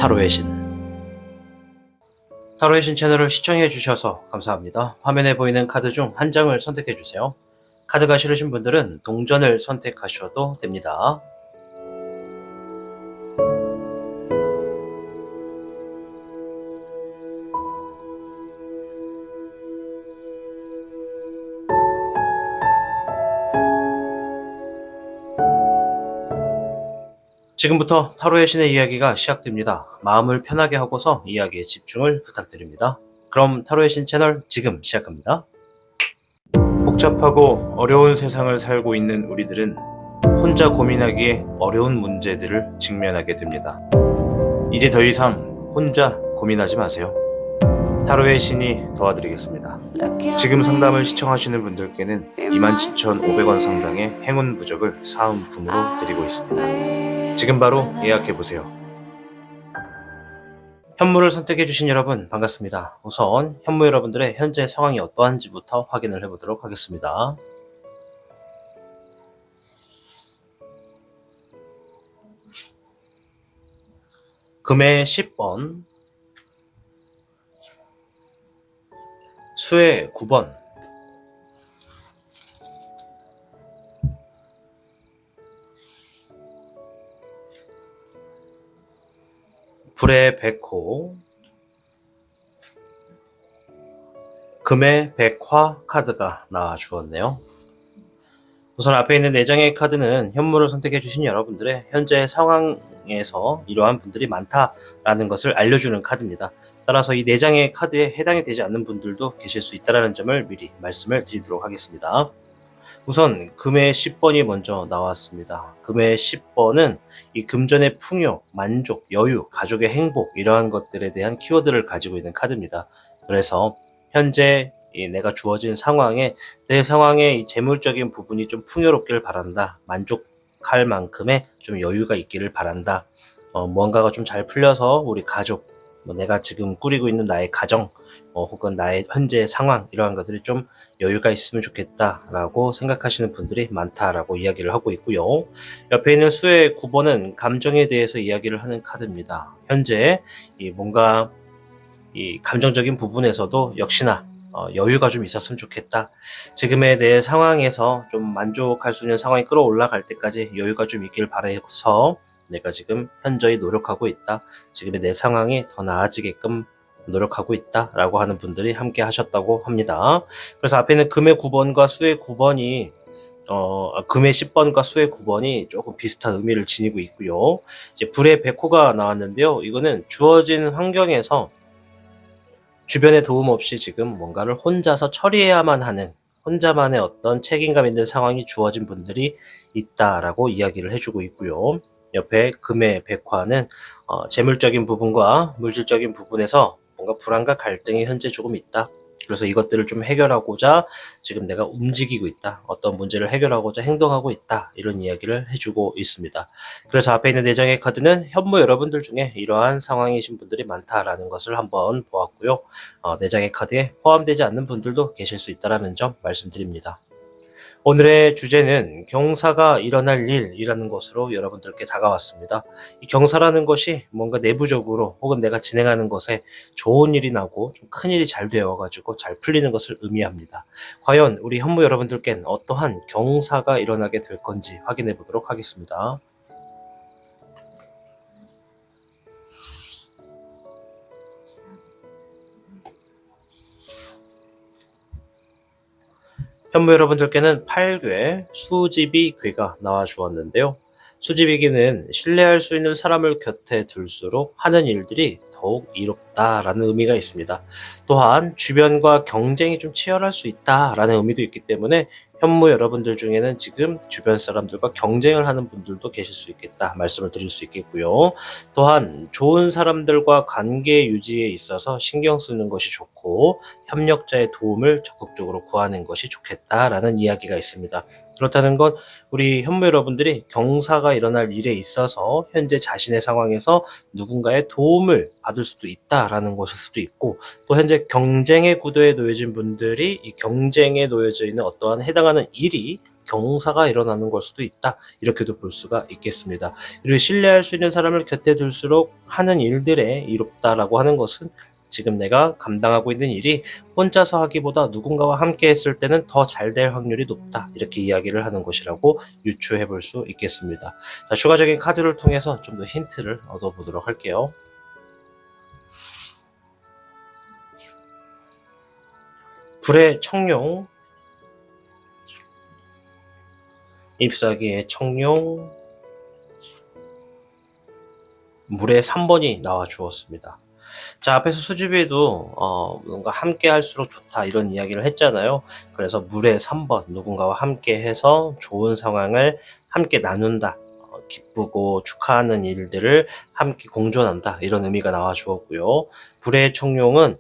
타로의 신. 타로의 신 채널을 시청해 주셔서 감사합니다. 화면에 보이는 카드 중 한 장을 선택해 주세요. 카드가 싫으신 분들은 동전을 선택하셔도 됩니다. 지금부터 타로의 신의 이야기가 시작됩니다. 마음을 편하게 하고서 이야기에 집중을 부탁드립니다. 그럼 타로의 신 채널 지금 시작합니다. 복잡하고 어려운 세상을 살고 있는 우리들은 혼자 고민하기에 어려운 문제들을 직면하게 됩니다. 이제 더 이상 혼자 고민하지 마세요. 타로의 신이 도와드리겠습니다. 지금 상담을 시청하시는 분들께는 27,500원 상당의 행운 부적을 사은품으로 드리고 있습니다. 지금 바로 예약해보세요. 현무를 선택해주신 여러분 반갑습니다. 우선 현무 여러분들의 현재 상황이 어떠한지부터 확인을 해보도록 하겠습니다. 금의 10번, 수의 9번, 불의 백호, 금의 백화 카드가 나와 주었네요. 우선 앞에 있는 4장의 카드는 현무를 선택해 주신 여러분들의 현재 상황에서 이러한 분들이 많다라는 것을 알려주는 카드입니다. 따라서 이 4장의 카드에 해당이 되지 않는 분들도 계실 수 있다는 점을 미리 말씀을 드리도록 하겠습니다. 우선 금의 10번이 먼저 나왔습니다. 금의 10번은 이 금전의 풍요, 만족, 여유, 가족의 행복 이러한 것들에 대한 키워드를 가지고 있는 카드입니다. 그래서 현재 내가 주어진 상황에 내 상황의 이 재물적인 부분이 좀 풍요롭기를 바란다. 만족할 만큼의 좀 여유가 있기를 바란다. 뭔가가 좀 잘 풀려서 우리 가족, 내가 지금 꾸리고 있는 나의 가정, 혹은 나의 현재 상황 이러한 것들이 좀 여유가 있으면 좋겠다라고 생각하시는 분들이 많다라고 이야기를 하고 있고요. 옆에 있는 수의 9번은 감정에 대해서 이야기를 하는 카드입니다. 현재 뭔가 이 감정적인 부분에서도 역시나 여유가 좀 있었으면 좋겠다. 지금의 내 상황에서 좀 만족할 수 있는 상황이 끌어올라갈 때까지 여유가 좀 있길 바라서 내가 지금 현저히 노력하고 있다. 지금의 내 상황이 더 나아지게끔 노력하고 있다 라고 하는 분들이 함께 하셨다고 합니다. 그래서 앞에 있는 금의 9번과 수의 9번이 금의 10번과 수의 9번이 조금 비슷한 의미를 지니고 있고요. 이제 불의 백호가 나왔는데요. 이거는 주어진 환경에서 주변의 도움 없이 지금 뭔가를 혼자서 처리해야만 하는 혼자만의 어떤 책임감 있는 상황이 주어진 분들이 있다라고 이야기를 해주고 있고요. 옆에 금의 백화는 재물적인 부분과 물질적인 부분에서 뭔가 불안과 갈등이 현재 조금 있다. 그래서 이것들을 좀 해결하고자 지금 내가 움직이고 있다. 어떤 문제를 해결하고자 행동하고 있다. 이런 이야기를 해주고 있습니다. 그래서 앞에 있는 4장의 카드는 현무 여러분들 중에 이러한 상황이신 분들이 많다라는 것을 한번 보았고요. 4장의 카드에 포함되지 않는 분들도 계실 수 있다는 점 말씀드립니다. 오늘의 주제는 경사가 일어날 일이라는 것으로 여러분들께 다가왔습니다. 이 경사라는 것이 뭔가 내부적으로 혹은 내가 진행하는 것에 좋은 일이 나고 좀 큰 일이 잘 되어가지고 잘 풀리는 것을 의미합니다. 과연 우리 현무 여러분들께는 어떠한 경사가 일어나게 될 건지 확인해 보도록 하겠습니다. 현무 여러분들께는 8궤 수지비궤가 나와 주었는데요. 수지비귀는 신뢰할 수 있는 사람을 곁에 둘수록 하는 일들이 더욱 이롭다라는 의미가 있습니다. 또한 주변과 경쟁이 좀 치열할 수 있다라는 의미도 있기 때문에 현무 여러분들 중에는 지금 주변 사람들과 경쟁을 하는 분들도 계실 수 있겠다 말씀을 드릴 수 있겠고요. 또한 좋은 사람들과 관계 유지에 있어서 신경 쓰는 것이 좋고 협력자의 도움을 적극적으로 구하는 것이 좋겠다라는 이야기가 있습니다. 그렇다는 건 우리 현무 여러분들이 경사가 일어날 일에 있어서 현재 자신의 상황에서 누군가의 도움을 받을 수도 있다라는 것일 수도 있고, 또 현재 경쟁의 구도에 놓여진 분들이 이 경쟁에 놓여져 있는 어떠한 해당하는 일이 경사가 일어나는 걸 수도 있다. 이렇게도 볼 수가 있겠습니다. 그리고 신뢰할 수 있는 사람을 곁에 둘수록 하는 일들에 이롭다라고 하는 것은 지금 내가 감당하고 있는 일이 혼자서 하기보다 누군가와 함께 했을 때는 더 잘 될 확률이 높다. 이렇게 이야기를 하는 것이라고 유추해 볼 수 있겠습니다. 자, 추가적인 카드를 통해서 좀 더 힌트를 얻어보도록 할게요. 불의 청룡, 잎사귀의 청룡, 물의 3번이 나와 주었습니다. 자, 앞에서 수집에도 뭔가 함께 할수록 좋다 이런 이야기를 했잖아요. 그래서 물의 3번, 누군가와 함께 해서 좋은 상황을 함께 나눈다. 기쁘고 축하하는 일들을 함께 공존한다. 이런 의미가 나와 주었고요. 불의 청룡은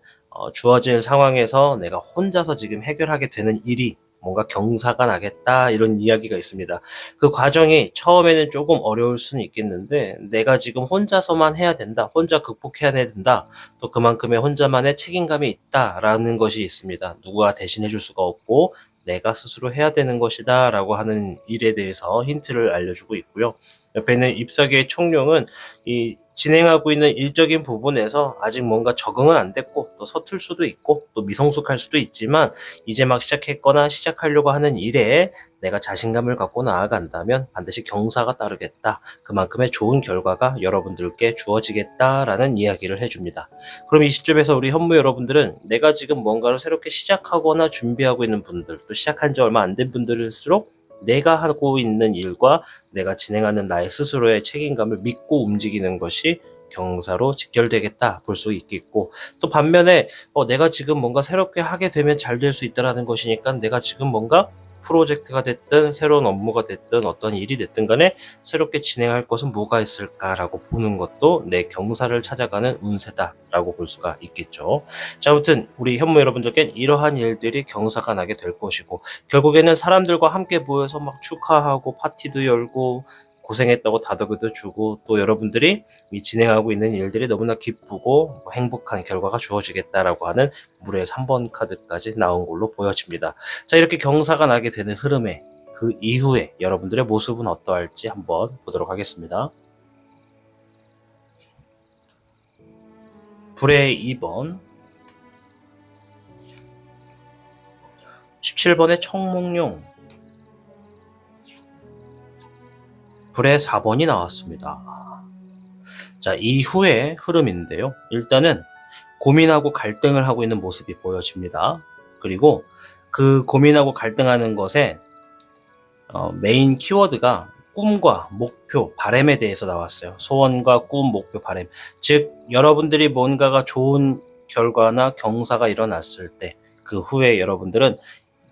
주어진 상황에서 내가 혼자서 지금 해결하게 되는 일이 뭔가 경사가 나겠다 이런 이야기가 있습니다. 그 과정이 처음에는 조금 어려울 수는 있겠는데 내가 지금 혼자서만 해야 된다. 혼자 극복해야 된다. 또 그만큼의 혼자만의 책임감이 있다라는 것이 있습니다. 누구가 대신해 줄 수가 없고 내가 스스로 해야 되는 것이다 라고 하는 일에 대해서 힌트를 알려주고 있고요. 옆에 있는 잎사귀의 청룡은 이 진행하고 있는 일적인 부분에서 아직 뭔가 적응은 안 됐고 또 서툴 수도 있고 또 미성숙할 수도 있지만 이제 막 시작했거나 시작하려고 하는 일에 내가 자신감을 갖고 나아간다면 반드시 경사가 따르겠다. 그만큼의 좋은 결과가 여러분들께 주어지겠다라는 이야기를 해줍니다. 그럼 이 시점에서 우리 현무 여러분들은 내가 지금 뭔가를 새롭게 시작하거나 준비하고 있는 분들 또 시작한 지 얼마 안 된 분들일수록 내가 하고 있는 일과 내가 진행하는 나의 스스로의 책임감을 믿고 움직이는 것이 경사로 직결되겠다 볼 수 있겠고 또 반면에 내가 지금 뭔가 새롭게 하게 되면 잘 될 수 있다라는 것이니까 내가 지금 뭔가 프로젝트가 됐든 새로운 업무가 됐든 어떤 일이 됐든 간에 새롭게 진행할 것은 뭐가 있을까라고 보는 것도 내 경사를 찾아가는 운세다라고 볼 수가 있겠죠. 자, 아무튼 우리 현무 여러분들께는 이러한 일들이 경사가 나게 될 것이고 결국에는 사람들과 함께 모여서 막 축하하고 파티도 열고 고생했다고 다독여도 주고 또 여러분들이 이 진행하고 있는 일들이 너무나 기쁘고 행복한 결과가 주어지겠다라고 하는 물의 3번 카드까지 나온 걸로 보여집니다. 자, 이렇게 경사가 나게 되는 흐름에 그 이후에 여러분들의 모습은 어떠할지 한번 보도록 하겠습니다. 불의 2번, 17번의 청몽룡, 불의 4번이 나왔습니다. 자, 이후의 흐름인데요. 일단은 고민하고 갈등을 하고 있는 모습이 보여집니다. 그리고 그 고민하고 갈등하는 것에 메인 키워드가 꿈과 목표, 바램에 대해서 나왔어요. 소원과 꿈, 목표, 바램. 즉 여러분들이 뭔가가 좋은 결과나 경사가 일어났을 때 그 후에 여러분들은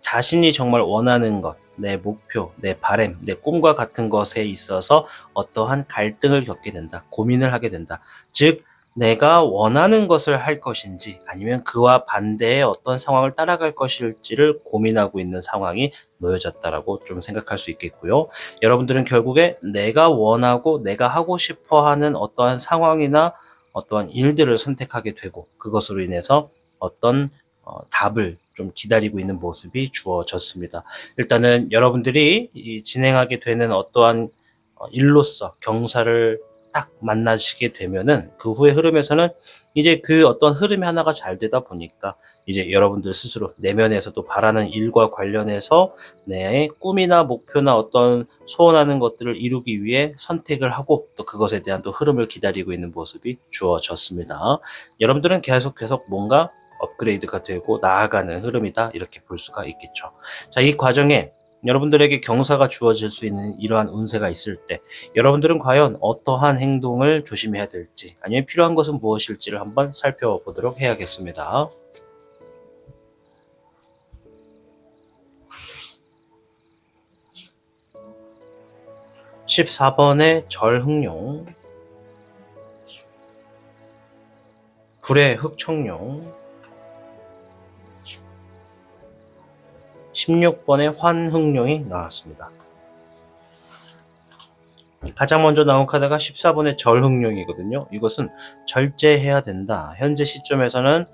자신이 정말 원하는 것, 내 목표, 내 바램, 내 꿈과 같은 것에 있어서 어떠한 갈등을 겪게 된다. 고민을 하게 된다. 즉 내가 원하는 것을 할 것인지 아니면 그와 반대의 어떤 상황을 따라갈 것일지를 고민하고 있는 상황이 놓여졌다라고 좀 생각할 수 있겠고요. 여러분들은 결국에 내가 원하고 내가 하고 싶어 하는 어떠한 상황이나 어떠한 일들을 선택하게 되고 그것으로 인해서 어떤 답을 좀 기다리고 있는 모습이 주어졌습니다. 일단은 여러분들이 진행하게 되는 어떠한 일로서 경사를 딱 만나시게 되면은 그 후의 흐름에서는 이제 그 어떤 흐름이 하나가 잘 되다 보니까 이제 여러분들 스스로 내면에서도 바라는 일과 관련해서 내 꿈이나 목표나 어떤 소원하는 것들을 이루기 위해 선택을 하고 또 그것에 대한 또 흐름을 기다리고 있는 모습이 주어졌습니다. 여러분들은 계속 뭔가 업그레이드가 되고 나아가는 흐름이다 이렇게 볼 수가 있겠죠. 자, 이 과정에 여러분들에게 경사가 주어질 수 있는 이러한 운세가 있을 때 여러분들은 과연 어떠한 행동을 조심해야 될지 아니면 필요한 것은 무엇일지를 한번 살펴보도록 해야겠습니다. (14번의) 절흑룡, 불의 흑청룡, 16번의 환흑룡이 나왔습니다. 가장 먼저 나온 카드가 14번의 절흑룡이거든요. 이것은 절제해야 된다. 현재 시점에서는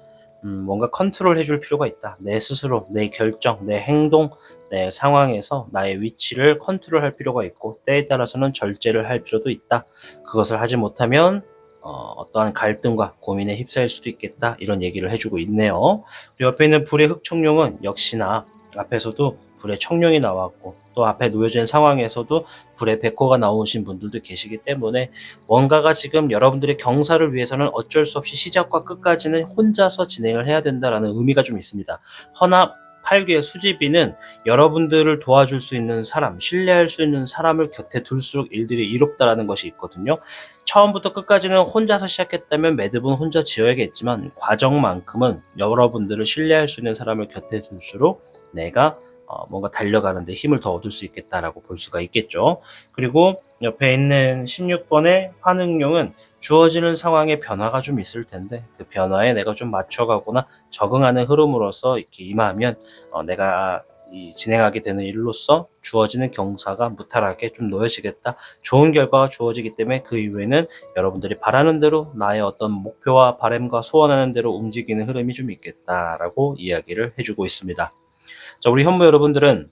뭔가 컨트롤 해줄 필요가 있다. 내 스스로, 내 결정, 내 행동, 내 상황에서 나의 위치를 컨트롤할 필요가 있고 때에 따라서는 절제를 할 필요도 있다. 그것을 하지 못하면 어떠한 갈등과 고민에 휩싸일 수도 있겠다. 이런 얘기를 해주고 있네요. 그리고 옆에 있는 불의 흑청룡은 역시나 앞에서도 불의 청룡이 나왔고 또 앞에 놓여진 상황에서도 불의 백호가 나오신 분들도 계시기 때문에 뭔가가 지금 여러분들의 경사를 위해서는 어쩔 수 없이 시작과 끝까지는 혼자서 진행을 해야 된다라는 의미가 좀 있습니다. 허나 8기의 수지비는 여러분들을 도와줄 수 있는 사람, 신뢰할 수 있는 사람을 곁에 둘수록 일들이 이롭다라는 것이 있거든요. 처음부터 끝까지는 혼자서 시작했다면 매듭은 혼자 지어야겠지만 과정만큼은 여러분들을 신뢰할 수 있는 사람을 곁에 둘수록 내가 뭔가 달려가는 데 힘을 더 얻을 수 있겠다라고 볼 수가 있겠죠. 그리고 옆에 있는 16번의 환응용은 주어지는 상황에 변화가 좀 있을 텐데 그 변화에 내가 좀 맞춰가거나 적응하는 흐름으로서 이렇게 임하면 내가 진행하게 되는 일로서 주어지는 경사가 무탈하게 좀 놓여지겠다. 좋은 결과가 주어지기 때문에 그 이후에는 여러분들이 바라는 대로 나의 어떤 목표와 바람과 소원하는 대로 움직이는 흐름이 좀 있겠다라고 이야기를 해주고 있습니다. 자, 우리 현무 여러분들은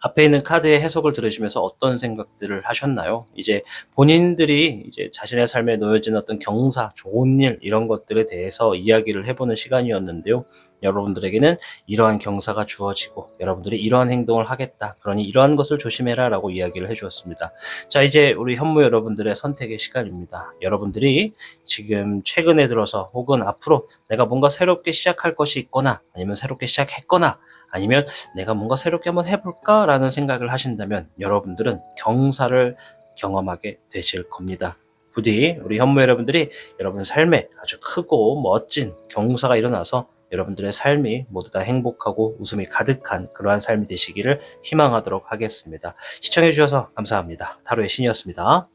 앞에 있는 카드의 해석을 들으시면서 어떤 생각들을 하셨나요? 이제 본인들이 이제 자신의 삶에 놓여진 어떤 경사, 좋은 일, 이런 것들에 대해서 이야기를 해보는 시간이었는데요. 여러분들에게는 이러한 경사가 주어지고 여러분들이 이러한 행동을 하겠다. 그러니 이러한 것을 조심해라 라고 이야기를 해주었습니다. 자, 이제 우리 현무 여러분들의 선택의 시간입니다. 여러분들이 지금 최근에 들어서 혹은 앞으로 내가 뭔가 새롭게 시작할 것이 있거나 아니면 새롭게 시작했거나 아니면 내가 뭔가 새롭게 한번 해볼까 라는 생각을 하신다면 여러분들은 경사를 경험하게 되실 겁니다. 부디 우리 현무 여러분들이 여러분 삶에 아주 크고 멋진 경사가 일어나서 여러분들의 삶이 모두 다 행복하고 웃음이 가득한 그러한 삶이 되시기를 희망하도록 하겠습니다. 시청해 주셔서 감사합니다. 타로의 신이었습니다.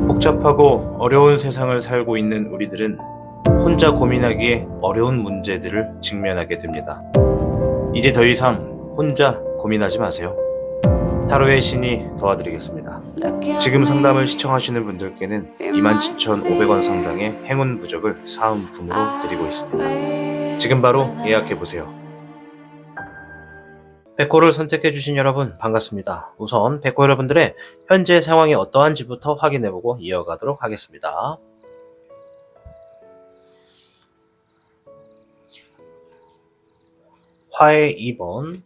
복잡하고 어려운 세상을 살고 있는 우리들은 혼자 고민하기에 어려운 문제들을 직면하게 됩니다. 이제 더 이상 혼자 고민하지 마세요. 타로의 신이 도와드리겠습니다. 지금 상담을 시청하시는 분들께는 27,500원 상당의 행운 부적을 사은품으로 드리고 있습니다. 지금 바로 예약해보세요. 백호를 선택해주신 여러분 반갑습니다. 우선 백호 여러분들의 현재 상황이 어떠한지부터 확인해보고 이어가도록 하겠습니다. 화의 2번,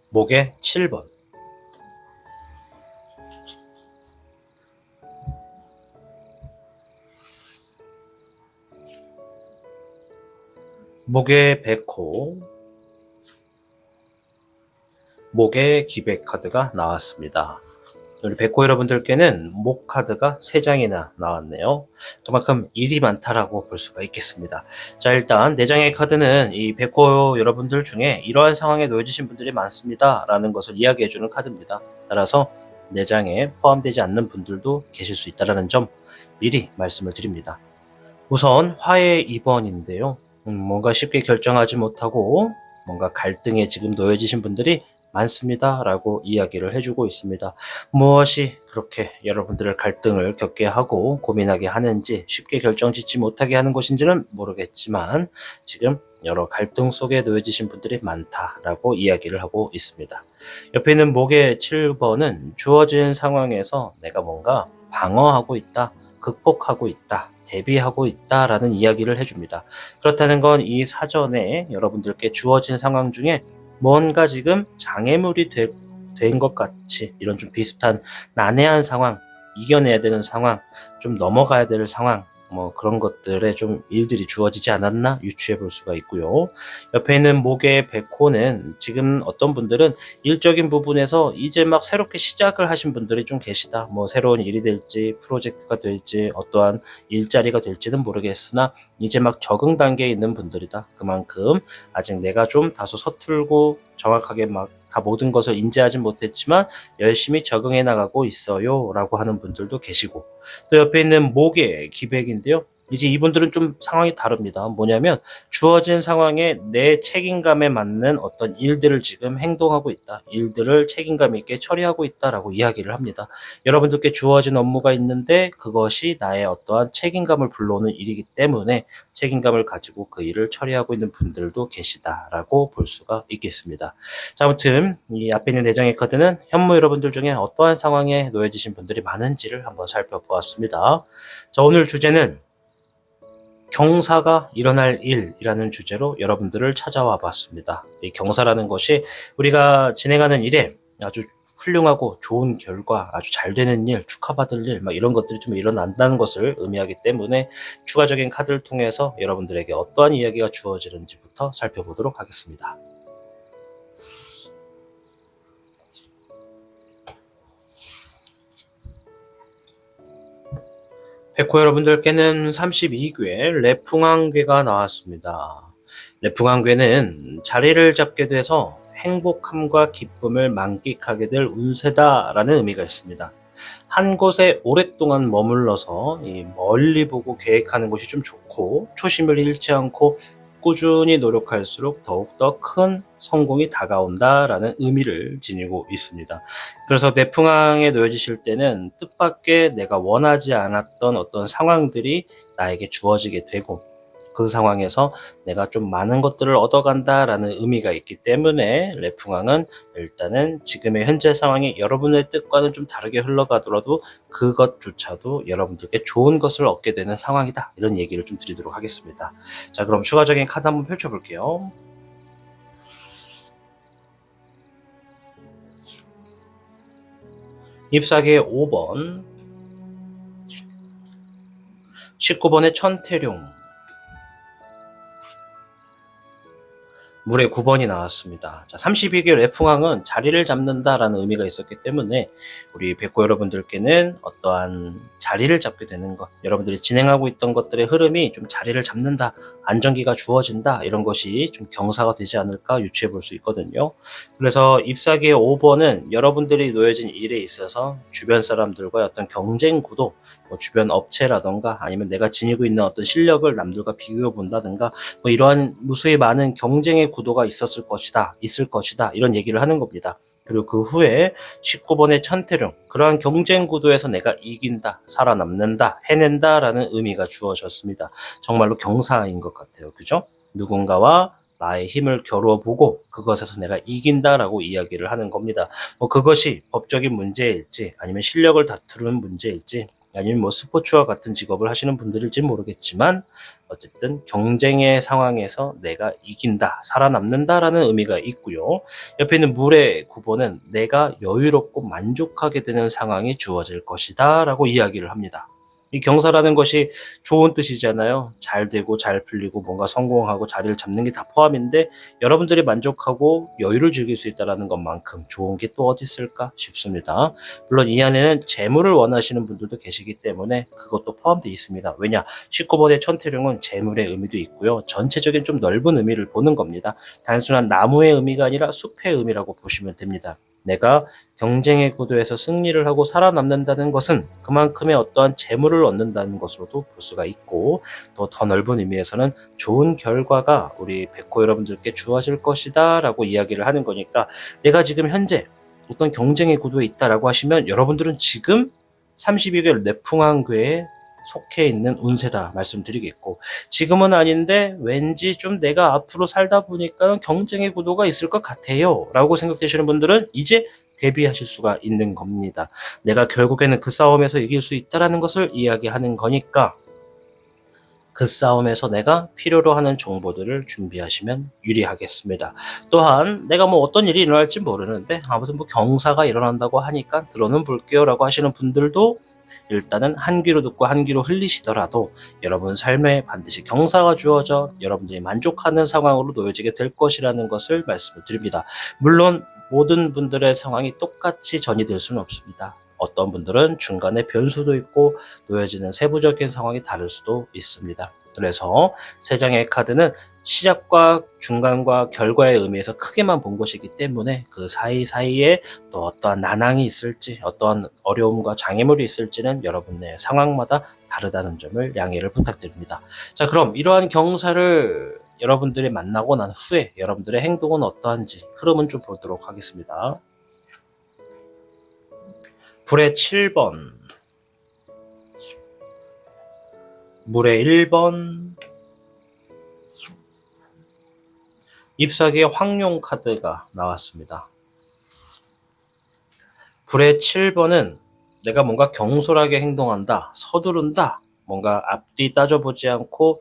목의 7번, 목의 백호, 목의 기백 카드가 나왔습니다. 우리 백호 여러분들께는 목 카드가 3장이나 나왔네요. 그만큼 일이 많다라고 볼 수가 있겠습니다. 자, 일단 4장의 카드는 이 백호 여러분들 중에 이러한 상황에 놓여지신 분들이 많습니다 라는 것을 이야기해주는 카드입니다. 따라서 4장에 포함되지 않는 분들도 계실 수 있다는 점 미리 말씀을 드립니다. 우선 화의 2번인데요. 뭔가 쉽게 결정하지 못하고 뭔가 갈등에 지금 놓여지신 분들이 많습니다 라고 이야기를 해주고 있습니다. 무엇이 그렇게 여러분들을 갈등을 겪게 하고 고민하게 하는지 쉽게 결정짓지 못하게 하는 것인지는 모르겠지만 지금 여러 갈등 속에 놓여지신 분들이 많다라고 이야기를 하고 있습니다. 옆에 있는 목의 7번은 주어진 상황에서 내가 뭔가 방어하고 있다, 극복하고 있다, 대비하고 있다라는 이야기를 해줍니다. 그렇다는 건 이 사전에 여러분들께 주어진 상황 중에 뭔가 지금 장애물이 된 것 같이 이런 좀 비슷한 난해한 상황, 이겨내야 되는 상황, 좀 넘어가야 될 상황, 뭐 그런 것들에 좀 일들이 주어지지 않았나 유추해 볼 수가 있고요. 옆에 있는 목의 백호는 지금 어떤 분들은 일적인 부분에서 이제 막 새롭게 시작을 하신 분들이 좀 계시다. 뭐 새로운 일이 될지 프로젝트가 될지 어떠한 일자리가 될지는 모르겠으나 이제 막 적응 단계에 있는 분들이다. 그만큼 아직 내가 좀 다소 서툴고 정확하게 막 다 모든 것을 인지하진 못했지만 열심히 적응해 나가고 있어요 라고 하는 분들도 계시고 또 옆에 있는 목의 기백인데요. 이제 이분들은 좀 상황이 다릅니다. 뭐냐면 주어진 상황에 내 책임감에 맞는 어떤 일들을 지금 행동하고 있다. 일들을 책임감 있게 처리하고 있다라고 이야기를 합니다. 여러분들께 주어진 업무가 있는데 그것이 나의 어떠한 책임감을 불러오는 일이기 때문에 책임감을 가지고 그 일을 처리하고 있는 분들도 계시다라고 볼 수가 있겠습니다. 자, 아무튼 이 앞에 있는 내장의 카드는 현무 여러분들 중에 어떠한 상황에 놓여지신 분들이 많은지를 한번 살펴보았습니다. 자, 오늘 주제는 경사가 일어날 일이라는 주제로 여러분들을 찾아와 봤습니다. 이 경사라는 것이 우리가 진행하는 일에 아주 훌륭하고 좋은 결과, 아주 잘 되는 일, 축하받을 일, 이런 것들이 좀 일어난다는 것을 의미하기 때문에 추가적인 카드를 통해서 여러분들에게 어떠한 이야기가 주어지는지부터 살펴보도록 하겠습니다. 백호 여러분들께는 32괴 레풍왕괴가 나왔습니다. 레풍왕괴는 자리를 잡게 돼서 행복함과 기쁨을 만끽하게 될 운세다라는 의미가 있습니다. 한 곳에 오랫동안 머물러서 멀리 보고 계획하는 것이 좀 좋고 초심을 잃지 않고 꾸준히 노력할수록 더욱더 큰 성공이 다가온다라는 의미를 지니고 있습니다. 그래서 내풍항에 놓여지실 때는 뜻밖의 내가 원하지 않았던 어떤 상황들이 나에게 주어지게 되고 그 상황에서 내가 좀 많은 것들을 얻어간다라는 의미가 있기 때문에 레풍항은 일단은 지금의 현재 상황이 여러분의 뜻과는 좀 다르게 흘러가더라도 그것조차도 여러분들께 좋은 것을 얻게 되는 상황이다. 이런 얘기를 좀 드리도록 하겠습니다. 자, 그럼 추가적인 카드 한번 펼쳐볼게요. 잎사귀의 5번, 19번의 천태룡, 물의 9번이 나왔습니다. 자, 32개 레풍항은 자리를 잡는다라는 의미가 있었기 때문에 우리 백호 여러분들께는 어떠한 자리를 잡게 되는 것, 여러분들이 진행하고 있던 것들의 흐름이 좀 자리를 잡는다, 안정기가 주어진다, 이런 것이 좀 경사가 되지 않을까 유추해 볼 수 있거든요. 그래서 잎사귀의 5번은 여러분들이 놓여진 일에 있어서 주변 사람들과의 어떤 경쟁 구도, 주변 업체라던가 아니면 내가 지니고 있는 어떤 실력을 남들과 비교해 본다든가 이러한 무수히 많은 경쟁의 구도가 있을 것이다, 이런 얘기를 하는 겁니다. 그리고 그 후에 19번의 천태룡, 그러한 경쟁 구도에서 내가 이긴다, 살아남는다, 해낸다라는 의미가 주어졌습니다. 정말로 경사인 것 같아요. 그죠? 누군가와 나의 힘을 겨루어보고 그것에서 내가 이긴다라고 이야기를 하는 겁니다. 그것이 법적인 문제일지 아니면 실력을 다투는 문제일지 아니면 스포츠와 같은 직업을 하시는 분들일지 모르겠지만 어쨌든 경쟁의 상황에서 내가 이긴다, 살아남는다라는 의미가 있고요. 옆에 있는 물의 9번은 내가 여유롭고 만족하게 되는 상황이 주어질 것이다 라고 이야기를 합니다. 이 경사라는 것이 좋은 뜻이잖아요. 잘 되고 잘 풀리고 뭔가 성공하고 자리를 잡는 게 다 포함인데 여러분들이 만족하고 여유를 즐길 수 있다는 것만큼 좋은 게 또 어디 있을까 싶습니다. 물론 이 안에는 재물을 원하시는 분들도 계시기 때문에 그것도 포함되어 있습니다. 왜냐? 19번의 천태룡은 재물의 의미도 있고요. 전체적인 좀 넓은 의미를 보는 겁니다. 단순한 나무의 의미가 아니라 숲의 의미라고 보시면 됩니다. 내가 경쟁의 구도에서 승리를 하고 살아남는다는 것은 그만큼의 어떠한 재물을 얻는다는 것으로도 볼 수가 있고 또 더 넓은 의미에서는 좋은 결과가 우리 백호 여러분들께 주어질 것이다 라고 이야기를 하는 거니까 내가 지금 현재 어떤 경쟁의 구도에 있다라고 하시면 여러분들은 지금 32개 내풍왕괴에 속해 있는 운세다 말씀드리겠고 지금은 아닌데 왠지 좀 내가 앞으로 살다 보니까 경쟁의 구도가 있을 것 같아요 라고 생각되시는 분들은 이제 대비하실 수가 있는 겁니다. 내가 결국에는 그 싸움에서 이길 수 있다는 것을 이야기하는 거니까 그 싸움에서 내가 필요로 하는 정보들을 준비하시면 유리하겠습니다. 또한 내가 어떤 일이 일어날지 모르는데 아무튼 경사가 일어난다고 하니까 들어는 볼게요 라고 하시는 분들도 일단은 한 귀로 듣고 한 귀로 흘리시더라도 여러분 삶에 반드시 경사가 주어져 여러분들이 만족하는 상황으로 놓여지게 될 것이라는 것을 말씀을 드립니다. 물론 모든 분들의 상황이 똑같이 전이될 수는 없습니다. 어떤 분들은 중간에 변수도 있고 놓여지는 세부적인 상황이 다를 수도 있습니다. 그래서 세 장의 카드는 시작과 중간과 결과의 의미에서 크게만 본 것이기 때문에 그 사이사이에 또 어떠한 난항이 있을지 어떠한 어려움과 장애물이 있을지는 여러분의 상황마다 다르다는 점을 양해를 부탁드립니다. 자, 그럼 이러한 경사를 여러분들이 만나고 난 후에 여러분들의 행동은 어떠한지 흐름은 좀 보도록 하겠습니다. 불의 7번, 물의 1번, 잎사귀의 황룡 카드가 나왔습니다. 불의 7번은 내가 뭔가 경솔하게 행동한다, 서두른다, 뭔가 앞뒤 따져보지 않고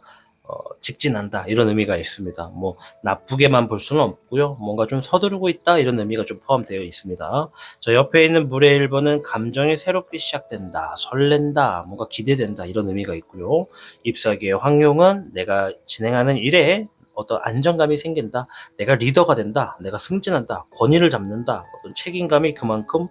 직진한다 이런 의미가 있습니다. 뭐 나쁘게만 볼 수는 없고요. 뭔가 좀 서두르고 있다 이런 의미가 좀 포함되어 있습니다. 저 옆에 있는 물의 1번은 감정이 새롭게 시작된다, 설렌다, 뭔가 기대된다 이런 의미가 있고요. 잎사귀의 황룡은 내가 진행하는 일에 어떤 안정감이 생긴다, 내가 리더가 된다, 내가 승진한다, 권위를 잡는다, 어떤 책임감이 그만큼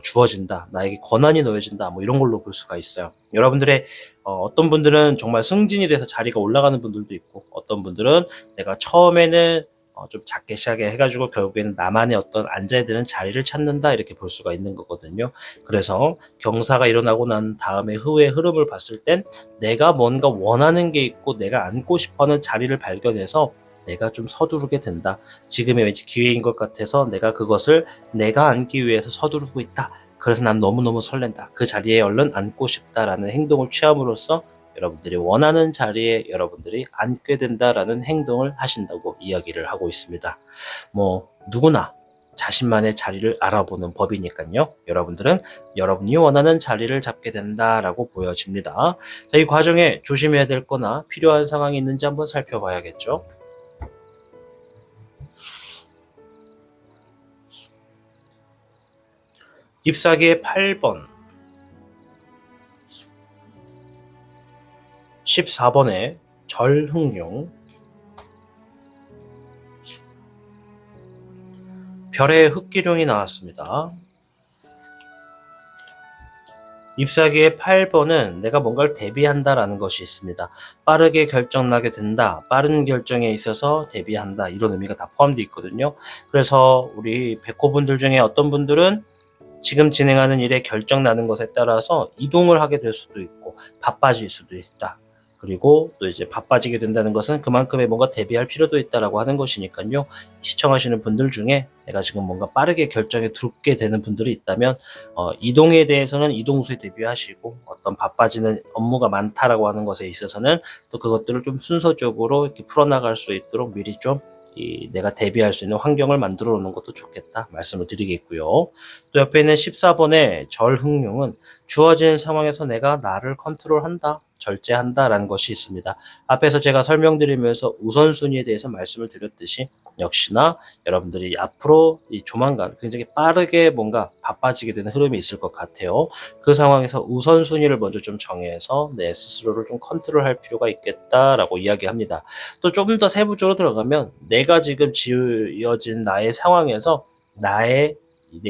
주어진다, 나에게 권한이 놓여진다, 뭐 이런 걸로 볼 수가 있어요. 여러분들의 어떤 분들은 정말 승진이 돼서 자리가 올라가는 분들도 있고, 어떤 분들은 내가 처음에는 좀 작게 시작해 해가지고 결국에는 나만의 어떤 앉아야 되는 자리를 찾는다 이렇게 볼 수가 있는 거거든요. 그래서 경사가 일어나고 난 다음에 후의 흐름을 봤을 땐 내가 뭔가 원하는 게 있고 내가 앉고 싶어하는 자리를 발견해서 내가 좀 서두르게 된다. 지금의 왠지 기회인 것 같아서 내가 그것을 내가 앉기 위해서 서두르고 있다. 그래서 난 너무너무 설렌다. 그 자리에 얼른 앉고 싶다라는 행동을 취함으로써 여러분들이 원하는 자리에 여러분들이 앉게 된다라는 행동을 하신다고 이야기를 하고 있습니다. 뭐 누구나 자신만의 자리를 알아보는 법이니까요. 여러분들은 여러분이 원하는 자리를 잡게 된다라고 보여집니다. 자, 이 과정에 조심해야 될 거나 필요한 상황이 있는지 한번 살펴봐야겠죠. 잎사귀의 8번, 14번의 절흥룡, 별의 흑기룡이 나왔습니다. 잎사귀의 8번은 내가 뭔가를 대비한다라는 것이 있습니다. 빠르게 결정나게 된다, 빠른 결정에 있어서 대비한다 이런 의미가 다 포함되어 있거든요. 그래서 우리 백호분들 중에 어떤 분들은 지금 진행하는 일에 결정나는 것에 따라서 이동을 하게 될 수도 있고 바빠질 수도 있다. 그리고 또 이제 바빠지게 된다는 것은 그만큼의 뭔가 대비할 필요도 있다라고 하는 것이니까요. 시청하시는 분들 중에 내가 지금 뭔가 빠르게 결정에 두게 되는 분들이 있다면 이동에 대해서는 이동수에 대비하시고 어떤 바빠지는 업무가 많다라고 하는 것에 있어서는 또 그것들을 좀 순서적으로 이렇게 풀어나갈 수 있도록 미리 좀 내가 대비할 수 있는 환경을 만들어 놓는 것도 좋겠다 말씀을 드리겠고요. 또 옆에 있는 14번의 절흥룡은 주어진 상황에서 내가 나를 컨트롤한다, 절제한다라는 것이 있습니다. 앞에서 제가 설명드리면서 우선순위에 대해서 말씀을 드렸듯이 역시나 여러분들이 앞으로 조만간 굉장히 빠르게 뭔가 바빠지게 되는 흐름이 있을 것 같아요. 그 상황에서 우선순위를 먼저 좀 정해서 내 스스로를 좀 컨트롤할 필요가 있겠다라고 이야기합니다. 또 좀 더 세부적으로 들어가면 내가 지금 지어진 나의 상황에서 내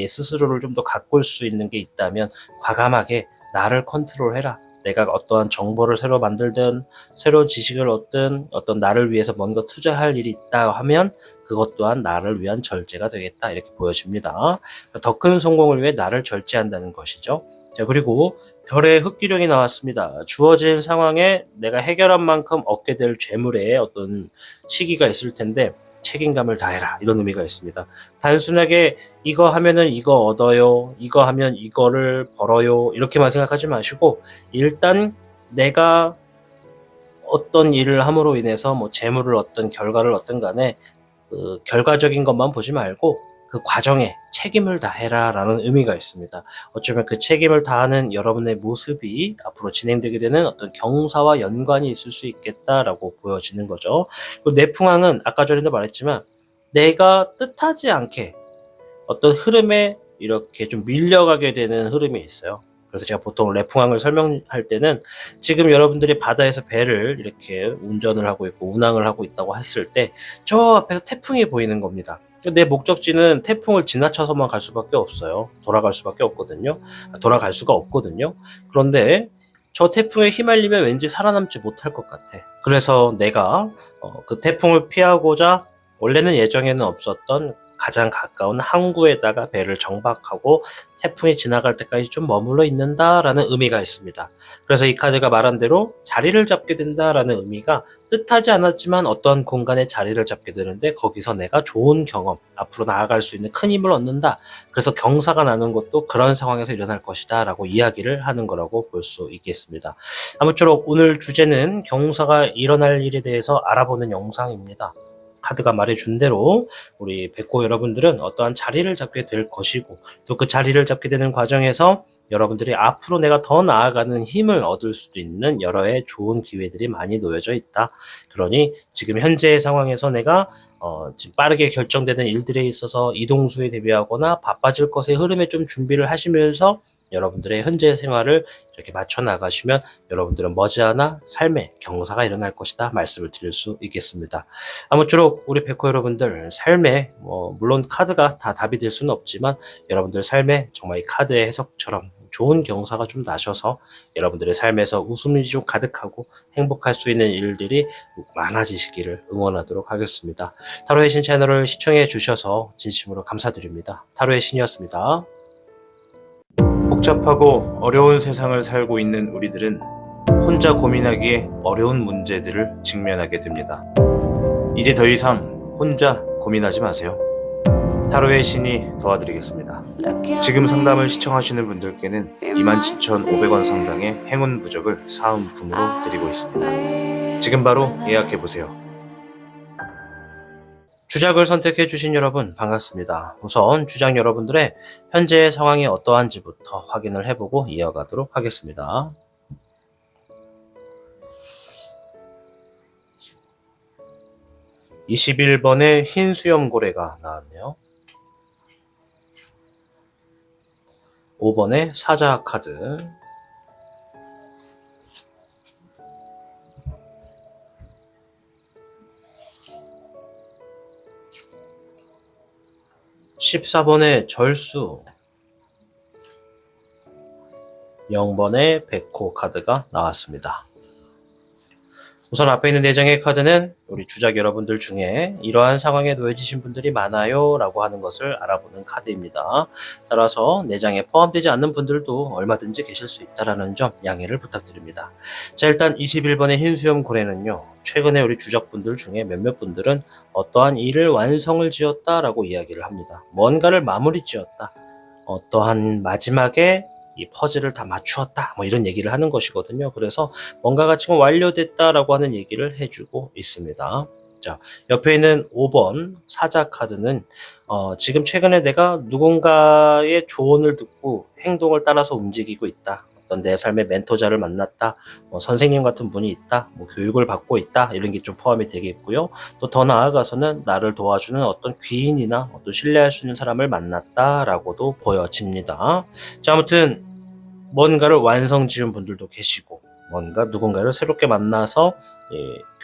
스스로를 좀 더 가꿀 수 있는 게 있다면 과감하게 나를 컨트롤해라. 내가 어떠한 정보를 새로 만들든 새로운 지식을 얻든 어떤 나를 위해서 뭔가 투자할 일이 있다 하면 그것 또한 나를 위한 절제가 되겠다 이렇게 보여집니다. 더 큰 성공을 위해 나를 절제한다는 것이죠. 자, 그리고 별의 흑기룡이 나왔습니다. 주어진 상황에 내가 해결한 만큼 얻게 될 재물의 어떤 시기가 있을 텐데 책임감을 다해라 이런 의미가 있습니다. 단순하게 이거 하면은 이거 얻어요, 이거 하면 이거를 벌어요 이렇게만 생각하지 마시고 일단 내가 어떤 일을 함으로 인해서 뭐 재물을 얻든 결과를 얻든 간에 그 결과적인 것만 보지 말고 그 과정에 책임을 다해라 라는 의미가 있습니다. 어쩌면 그 책임을 다하는 여러분의 모습이 앞으로 진행되게 되는 어떤 경사와 연관이 있을 수 있겠다라고 보여지는 거죠. 그리고 내풍항은 아까 전에도 말했지만 내가 뜻하지 않게 어떤 흐름에 이렇게 좀 밀려가게 되는 흐름이 있어요. 그래서 제가 보통 내풍항을 설명할 때는 지금 여러분들이 바다에서 배를 이렇게 운전을 하고 있고 운항을 하고 있다고 했을 때 저 앞에서 태풍이 보이는 겁니다. 내 목적지는 태풍을 지나쳐서만 갈 수밖에 없어요. 돌아갈 수가 없거든요. 그런데 저 태풍에 휘말리면 왠지 살아남지 못할 것 같아. 그래서 내가 그 태풍을 피하고자 원래는 예정에는 없었던 가장 가까운 항구에다가 배를 정박하고 태풍이 지나갈 때까지 좀 머물러 있는다라는 의미가 있습니다. 그래서 이 카드가 말한 대로 자리를 잡게 된다라는 의미가 뜻하지 않았지만 어떤 공간에 자리를 잡게 되는데 거기서 내가 좋은 경험, 앞으로 나아갈 수 있는 큰 힘을 얻는다. 그래서 경사가 나는 것도 그런 상황에서 일어날 것이다 라고 이야기를 하는 거라고 볼 수 있겠습니다. 아무쪼록 오늘 주제는 경사가 일어날 일에 대해서 알아보는 영상입니다. 카드가 말해준 대로 우리 백호 여러분들은 어떠한 자리를 잡게 될 것이고 또 그 자리를 잡게 되는 과정에서 여러분들이 앞으로 내가 더 나아가는 힘을 얻을 수도 있는 여러의 좋은 기회들이 많이 놓여져 있다. 그러니 지금 현재의 상황에서 내가 지금 빠르게 결정되는 일들에 있어서 이동수에 대비하거나 바빠질 것의 흐름에 좀 준비를 하시면서 여러분들의 현재 생활을 이렇게 맞춰 나가시면 여러분들은 머지않아 삶의 경사가 일어날 것이다 말씀을 드릴 수 있겠습니다. 아무쪼록 우리 백호 여러분들 삶에 물론 카드가 다 답이 될 수는 없지만 여러분들 삶에 정말 이 카드의 해석처럼 좋은 경사가 좀 나셔서 여러분들의 삶에서 웃음이 좀 가득하고 행복할 수 있는 일들이 많아지시기를 응원하도록 하겠습니다. 타로의 신 채널을 시청해 주셔서 진심으로 감사드립니다. 타로의 신이었습니다. 복잡하고 어려운 세상을 살고 있는 우리들은 혼자 고민하기에 어려운 문제들을 직면하게 됩니다. 이제 더 이상 혼자 고민하지 마세요. 타로의 신이 도와드리겠습니다. 지금 상담을 시청하시는 분들께는 27,500원 상당의 행운 부적을 사은품으로 드리고 있습니다. 지금 바로 예약해보세요. 주작을 선택해주신 여러분 반갑습니다. 우선 주작 여러분들의 현재의 상황이 어떠한지부터 확인을 해보고 이어가도록 하겠습니다. (21번의) 흰 수염고래가 나왔네요. 5번의 사자 카드, 14번의 절수, 0번의 백호 카드가 나왔습니다. 우선 앞에 있는 4장의 카드는 우리 주작 여러분들 중에 이러한 상황에 놓여지신 분들이 많아요 라고 하는 것을 알아보는 카드입니다. 따라서 4장에 포함되지 않는 분들도 얼마든지 계실 수 있다는 점 양해를 부탁드립니다. 자, 일단 21번의 흰수염 고래는요, 최근에 우리 주작분들 중에 몇몇 분들은 어떠한 일을 완성을 지었다라고 이야기를 합니다. 뭔가를 마무리 지었다, 어떠한 마지막에 이 퍼즐을 다 맞추었다, 이런 얘기를 하는 것이거든요. 그래서 뭔가가 지금 완료됐다라고 하는 얘기를 해주고 있습니다. 자, 옆에 있는 5번 사자 카드는 지금 최근에 내가 누군가의 조언을 듣고 행동을 따라서 움직이고 있다. 어떤 내 삶의 멘토자를 만났다, 선생님 같은 분이 있다, 교육을 받고 있다, 이런 게 좀 포함이 되겠고요. 또 더 나아가서는 나를 도와주는 어떤 귀인이나 어떤 신뢰할 수 있는 사람을 만났다라고도 보여집니다. 자, 아무튼 뭔가를 완성 지은 분들도 계시고, 뭔가 누군가를 새롭게 만나서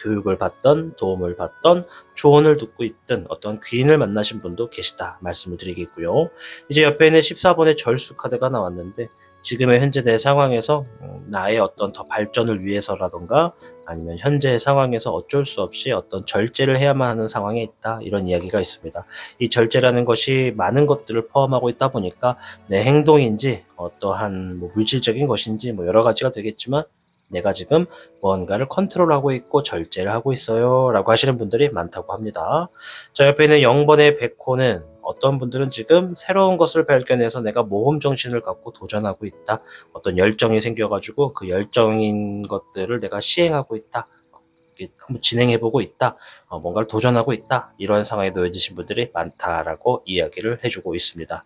교육을 받던, 도움을 받던, 조언을 듣고 있던 어떤 귀인을 만나신 분도 계시다 말씀을 드리겠고요. 이제 옆에 있는 14번의 절수 카드가 나왔는데, 지금의 현재 내 상황에서 나의 어떤 더 발전을 위해서라던가 아니면 현재의 상황에서 어쩔 수 없이 어떤 절제를 해야만 하는 상황에 있다, 이런 이야기가 있습니다. 이 절제라는 것이 많은 것들을 포함하고 있다 보니까 내 행동인지 어떠한 물질적인 것인지 여러 가지가 되겠지만 내가 지금 뭔가를 컨트롤하고 있고 절제를 하고 있어요 라고 하시는 분들이 많다고 합니다. 자, 옆에 있는 0번의 백호는 어떤 분들은 지금 새로운 것을 발견해서 내가 모험 정신을 갖고 도전하고 있다, 어떤 열정이 생겨가지고 그 열정인 것들을 내가 시행하고 있다, 한번 진행해보고 있다, 뭔가를 도전하고 있다, 이런 상황에 놓여지신 분들이 많다라고 이야기를 해주고 있습니다.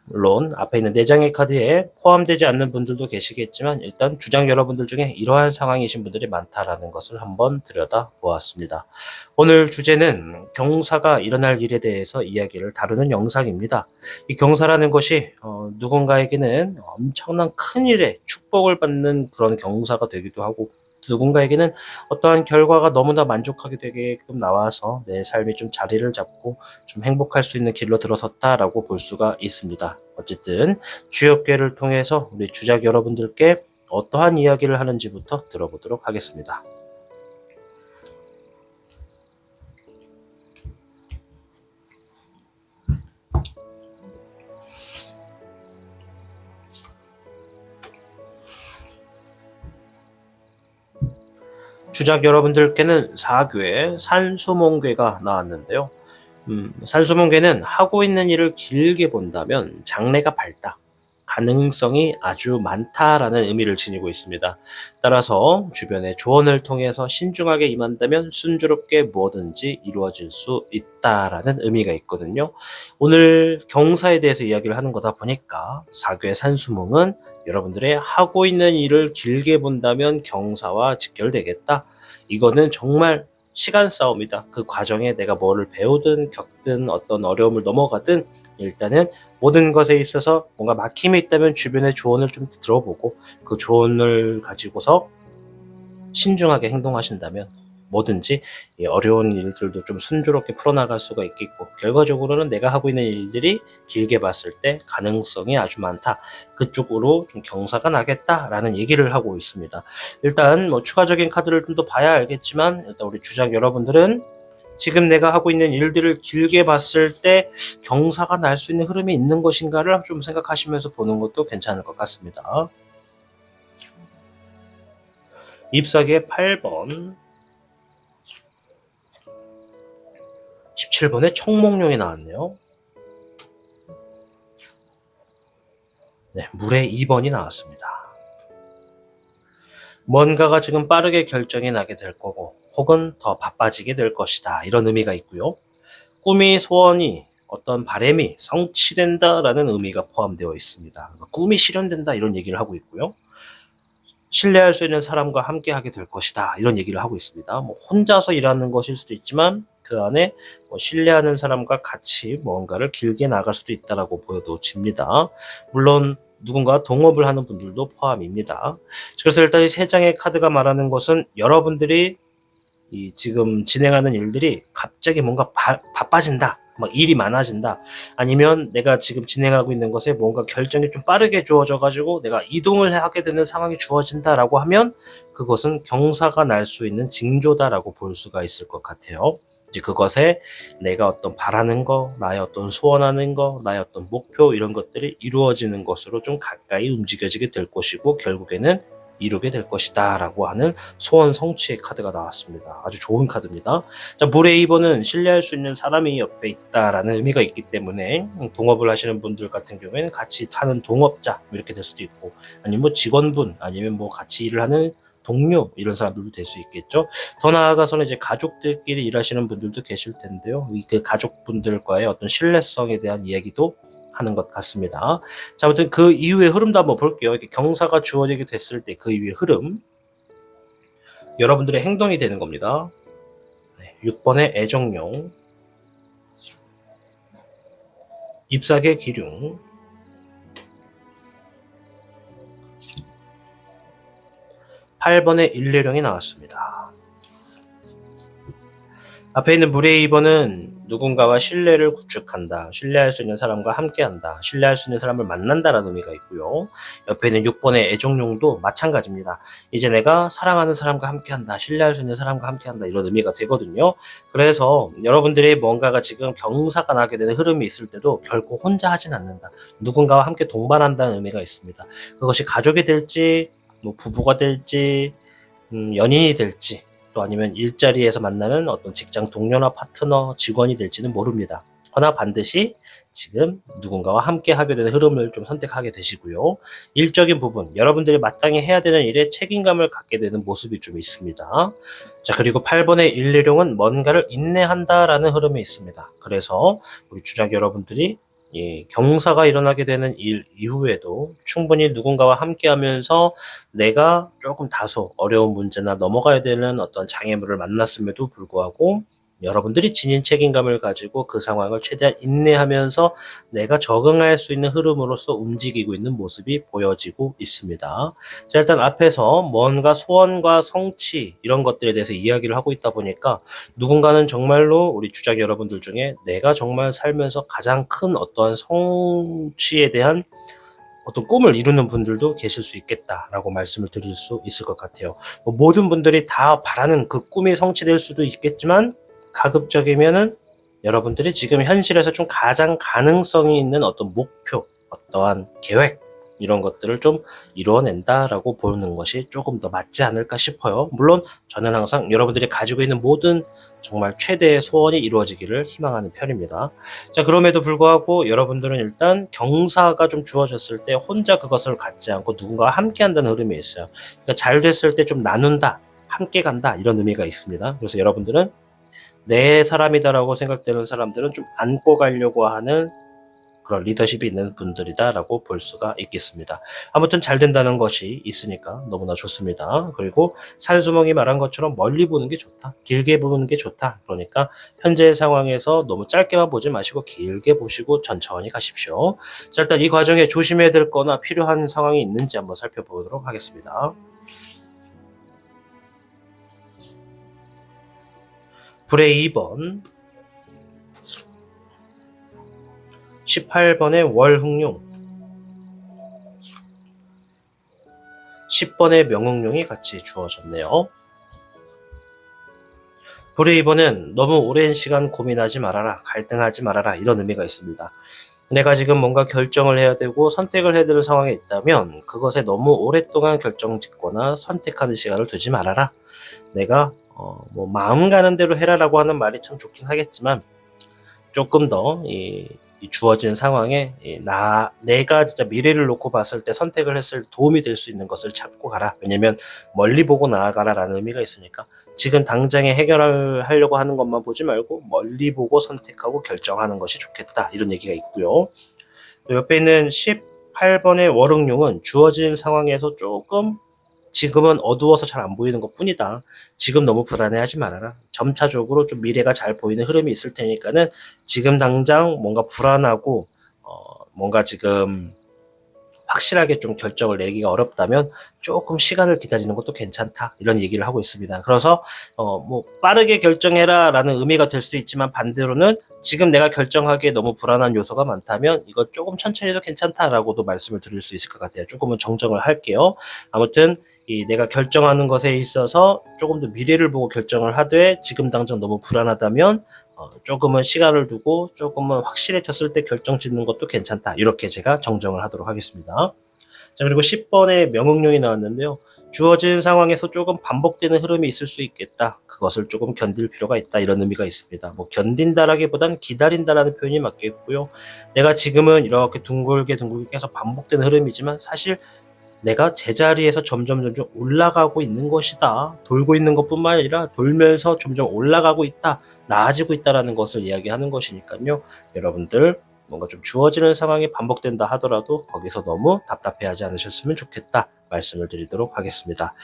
물론 앞에 있는 4장의 카드에 포함되지 않는 분들도 계시겠지만 일단 주장 여러분들 중에 이러한 상황이신 분들이 많다라는 것을 한번 들여다보았습니다. 오늘 주제는 경사가 일어날 일에 대해서 이야기를 다루는 영상입니다. 이 경사라는 것이 누군가에게는 엄청난 큰일에 축복을 받는 그런 경사가 되기도 하고, 누군가에게는 어떠한 결과가 너무나 만족하게 되게끔 나와서 내 삶이 좀 자리를 잡고 좀 행복할 수 있는 길로 들어섰다라고 볼 수가 있습니다. 어쨌든 주역궤를 통해서 우리 주작 여러분들께 어떠한 이야기를 하는지부터 들어보도록 하겠습니다. 주작 여러분들께는 4괴 산수몽괴가 나왔는데요. 산수몽괴는 하고 있는 일을 길게 본다면 장래가 밝다, 가능성이 아주 많다라는 의미를 지니고 있습니다. 따라서 주변의 조언을 통해서 신중하게 임한다면 순조롭게 뭐든지 이루어질 수 있다라는 의미가 있거든요. 오늘 경사에 대해서 이야기를 하는 거다 보니까 4괴 산수몽은 여러분들의 하고 있는 일을 길게 본다면 경사와 직결되겠다. 이거는 정말 시간 싸움이다. 그 과정에 내가 뭐를 배우든 겪든 어떤 어려움을 넘어가든 일단은 모든 것에 있어서 뭔가 막힘이 있다면 주변의 조언을 좀 들어보고 그 조언을 가지고서 신중하게 행동하신다면 뭐든지 어려운 일들도 좀 순조롭게 풀어나갈 수가 있겠고, 결과적으로는 내가 하고 있는 일들이 길게 봤을 때 가능성이 아주 많다, 그쪽으로 좀 경사가 나겠다라는 얘기를 하고 있습니다. 일단 뭐 추가적인 카드를 좀 더 봐야 알겠지만, 일단 우리 주작 여러분들은 지금 내가 하고 있는 일들을 길게 봤을 때 경사가 날 수 있는 흐름이 있는 것인가를 좀 생각하시면서 보는 것도 괜찮을 것 같습니다. 잎사귀의 8번, 17번에 청몽룡이 나왔네요. 네, 물의 2번이 나왔습니다. 뭔가가 지금 빠르게 결정이 나게 될 거고, 혹은 더 바빠지게 될 것이다, 이런 의미가 있고요. 꿈이, 소원이, 어떤 바람이 성취된다라는 의미가 포함되어 있습니다. 꿈이 실현된다, 이런 얘기를 하고 있고요. 신뢰할 수 있는 사람과 함께 하게 될 것이다, 이런 얘기를 하고 있습니다. 뭐 혼자서 일하는 것일 수도 있지만 그 안에 뭐 신뢰하는 사람과 같이 뭔가를 길게 나갈 수도 있다라고 보여집니다. 물론 누군가 동업을 하는 분들도 포함입니다. 그래서 일단 이 세 장의 카드가 말하는 것은 여러분들이 이 지금 진행하는 일들이 갑자기 뭔가 바빠진다, 막 일이 많아진다, 아니면 내가 지금 진행하고 있는 것에 뭔가 결정이 좀 빠르게 주어져 가지고 내가 이동을 하게 되는 상황이 주어진다라고 하면 그것은 경사가 날 수 있는 징조다라고 볼 수가 있을 것 같아요. 이제 그것에 내가 어떤 바라는 거, 나의 어떤 소원하는 거, 나의 어떤 목표, 이런 것들이 이루어지는 것으로 좀 가까이 움직여지게 될 것이고, 결국에는 이루게 될 것이다 라고 하는 소원 성취의 카드가 나왔습니다. 아주 좋은 카드입니다. 자, 물의 2번은 신뢰할 수 있는 사람이 옆에 있다라는 의미가 있기 때문에 동업을 하시는 분들 같은 경우에는 같이 하는 동업자, 이렇게 될 수도 있고, 아니면 뭐 직원분, 아니면 뭐 같이 일을 하는 동료, 이런 사람들도 될 수 있겠죠. 더 나아가서는 이제 가족들끼리 일하시는 분들도 계실 텐데요. 그 가족분들과의 어떤 신뢰성에 대한 이야기도 하는 것 같습니다. 자, 아무튼 그 이후의 흐름도 한번 볼게요. 이렇게 경사가 주어지게 됐을 때 그 이후의 흐름, 여러분들의 행동이 되는 겁니다. 네, 6번의 애정용, 잎사귀의 기륭, 8번의 일례령이 나왔습니다. 앞에 있는 물의 2번은 누군가와 신뢰를 구축한다, 신뢰할 수 있는 사람과 함께한다, 신뢰할 수 있는 사람을 만난다라는 의미가 있고요. 옆에 있는 6번의 애정용도 마찬가지입니다. 이제 내가 사랑하는 사람과 함께한다, 신뢰할 수 있는 사람과 함께한다, 이런 의미가 되거든요. 그래서 여러분들이 뭔가가 지금 경사가 나게 되는 흐름이 있을 때도 결코 혼자 하진 않는다, 누군가와 함께 동반한다는 의미가 있습니다. 그것이 가족이 될지, 뭐 부부가 될지, 연인이 될지, 또 아니면 일자리에서 만나는 어떤 직장 동료나 파트너, 직원이 될지는 모릅니다. 허나 반드시 지금 누군가와 함께 하게 되는 흐름을 좀 선택하게 되시고요. 일적인 부분, 여러분들이 마땅히 해야 되는 일에 책임감을 갖게 되는 모습이 좀 있습니다. 자, 그리고 8번의 일례령은 뭔가를 인내한다라는 흐름이 있습니다. 그래서 우리 주작 여러분들이 경사가 일어나게 되는 일 이후에도 충분히 누군가와 함께 하면서 내가 조금 다소 어려운 문제나 넘어가야 되는 어떤 장애물을 만났음에도 불구하고 여러분들이 지닌 책임감을 가지고 그 상황을 최대한 인내하면서 내가 적응할 수 있는 흐름으로서 움직이고 있는 모습이 보여지고 있습니다. 자, 일단 앞에서 뭔가 소원과 성취, 이런 것들에 대해서 이야기를 하고 있다 보니까 누군가는 정말로 우리 주작 여러분들 중에 내가 정말 살면서 가장 큰 어떠한 성취에 대한 어떤 꿈을 이루는 분들도 계실 수 있겠다라고 말씀을 드릴 수 있을 것 같아요. 뭐 모든 분들이 다 바라는 그 꿈이 성취될 수도 있겠지만 가급적이면은 여러분들이 지금 현실에서 좀 가장 가능성이 있는 어떤 목표, 어떠한 계획 이런 것들을 좀 이루어낸다라고 보는 것이 조금 더 맞지 않을까 싶어요. 물론 저는 항상 여러분들이 가지고 있는 모든 정말 최대의 소원이 이루어지기를 희망하는 편입니다. 자, 그럼에도 불구하고 여러분들은 일단 경사가 좀 주어졌을 때 혼자 그것을 갖지 않고 누군가와 함께 한다는 흐름이 있어요. 그러니까 잘 됐을 때 좀 나눈다, 함께 간다 이런 의미가 있습니다. 그래서 여러분들은 내 사람이다라고 생각되는 사람들은 좀 안고 가려고 하는 그런 리더십이 있는 분들이다라고 볼 수가 있겠습니다. 아무튼 잘 된다는 것이 있으니까 너무나 좋습니다. 그리고 산수몽이 말한 것처럼 멀리 보는 게 좋다. 길게 보는 게 좋다. 그러니까 현재의 상황에서 너무 짧게만 보지 마시고 길게 보시고 천천히 가십시오. 자, 일단 이 과정에 조심해야 될 거나 필요한 상황이 있는지 한번 살펴보도록 하겠습니다. 불의 2번, 18번의 월흥룡, 10번의 명흥룡이 같이 주어졌네요. 불의 2번은 너무 오랜 시간 고민하지 말아라, 갈등하지 말아라 이런 의미가 있습니다. 내가 지금 뭔가 결정을 해야 되고 선택을 해야 될 상황에 있다면 그것에 너무 오랫동안 결정 짓거나 선택하는 시간을 두지 말아라. 내가 뭐 마음 가는 대로 해라라고 하는 말이 참 좋긴 하겠지만 조금 더 이 주어진 상황에 내가 진짜 미래를 놓고 봤을 때 선택을 했을 도움이 될 수 있는 것을 찾고 가라. 왜냐면 멀리 보고 나아가라라는 의미가 있으니까 지금 당장에 해결을 하려고 하는 것만 보지 말고 멀리 보고 선택하고 결정하는 것이 좋겠다. 이런 얘기가 있고요. 또 옆에 있는 18번의 월흥룡은 주어진 상황에서 조금 지금은 어두워서 잘 안 보이는 것 뿐이다. 지금 너무 불안해하지 말아라. 점차적으로 좀 미래가 잘 보이는 흐름이 있을 테니까는 지금 당장 뭔가 불안하고 뭔가 지금 확실하게 좀 결정을 내리기가 어렵다면 조금 시간을 기다리는 것도 괜찮다. 이런 얘기를 하고 있습니다. 그래서 뭐 빠르게 결정해라 라는 의미가 될 수도 있지만 반대로는 지금 내가 결정하기에 너무 불안한 요소가 많다면 이거 조금 천천히 해도 괜찮다라고도 말씀을 드릴 수 있을 것 같아요. 조금은 정정을 할게요. 아무튼 내가 결정하는 것에 있어서 조금 더 미래를 보고 결정을 하되 지금 당장 너무 불안하다면 조금은 시간을 두고 조금은 확실해졌을 때 결정 짓는 것도 괜찮다. 이렇게 제가 정정을 하도록 하겠습니다. 자, 그리고 10번의 명응룡이 나왔는데요. 주어진 상황에서 조금 반복되는 흐름이 있을 수 있겠다. 그것을 조금 견딜 필요가 있다. 이런 의미가 있습니다. 뭐 견딘다라기보단 기다린다라는 표현이 맞겠고요. 내가 지금은 이렇게 둥글게 계속 반복되는 흐름이지만 사실 내가 제자리에서 점점 올라가고 있는 것이다. 돌고 있는 것뿐만 아니라 돌면서 점점 올라가고 있다. 나아지고 있다라는 것을 이야기하는 것이니까요. 여러분들 뭔가 좀 주어지는 상황이 반복된다 하더라도 거기서 너무 답답해하지 않으셨으면 좋겠다. 말씀을 드리도록 하겠습니다.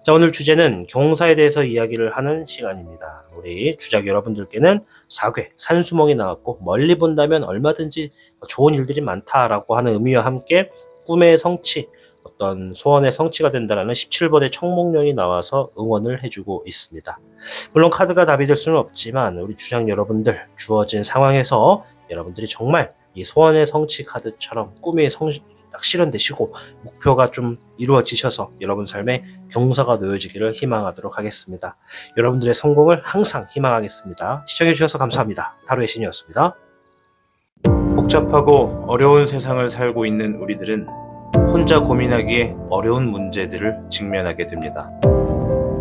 자, 오늘 주제는 경사에 대해서 이야기를 하는 시간입니다. 우리 주작 여러분들께는 사괴, 산수몽이 나왔고 멀리 본다면 얼마든지 좋은 일들이 많다라고 하는 의미와 함께 꿈의 성취, 어떤 소원의 성취가 된다라는 17번의 청목령이 나와서 응원을 해주고 있습니다. 물론 카드가 답이 될 수는 없지만 우리 주장 여러분들 주어진 상황에서 여러분들이 정말 이 소원의 성취 카드처럼 꿈이 딱 실현되시고 목표가 좀 이루어지셔서 여러분 삶에 경사가 놓여지기를 희망하도록 하겠습니다. 여러분들의 성공을 항상 희망하겠습니다. 시청해주셔서 감사합니다. 타로의 신이었습니다. 복잡하고 어려운 세상을 살고 있는 우리들은 혼자 고민하기에 어려운 문제들을 직면하게 됩니다.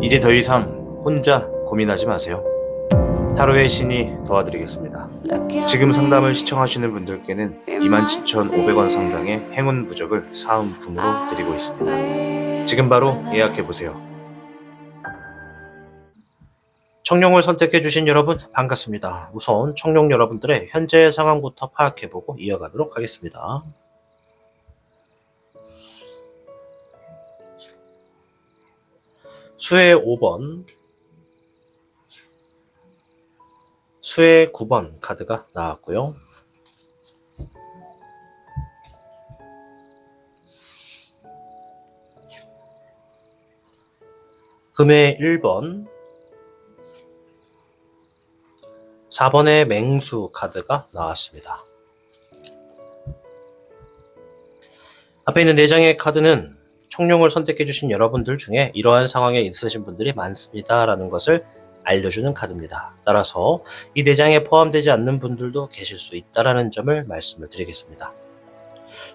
이제 더 이상 혼자 고민하지 마세요. 타로의 신이 도와드리겠습니다. 지금 상담을 시청하시는 분들께는 27,500원 상당의 행운 부적을 사은품으로 드리고 있습니다. 지금 바로 예약해보세요. 청룡을 선택해주신 여러분 반갑습니다. 우선 청룡 여러분들의 현재 상황부터 파악해보고 이어가도록 하겠습니다. 수의 5번, 수의 9번 카드가 나왔고요. 금의 1번, 4번의 맹수 카드가 나왔습니다. 앞에 있는 4장의 카드는 청룡을 선택해주신 여러분들 중에 이러한 상황에 있으신 분들이 많습니다 라는 것을 알려주는 카드입니다. 따라서 이 4장에 포함되지 않는 분들도 계실 수 있다는 점을 말씀을 드리겠습니다.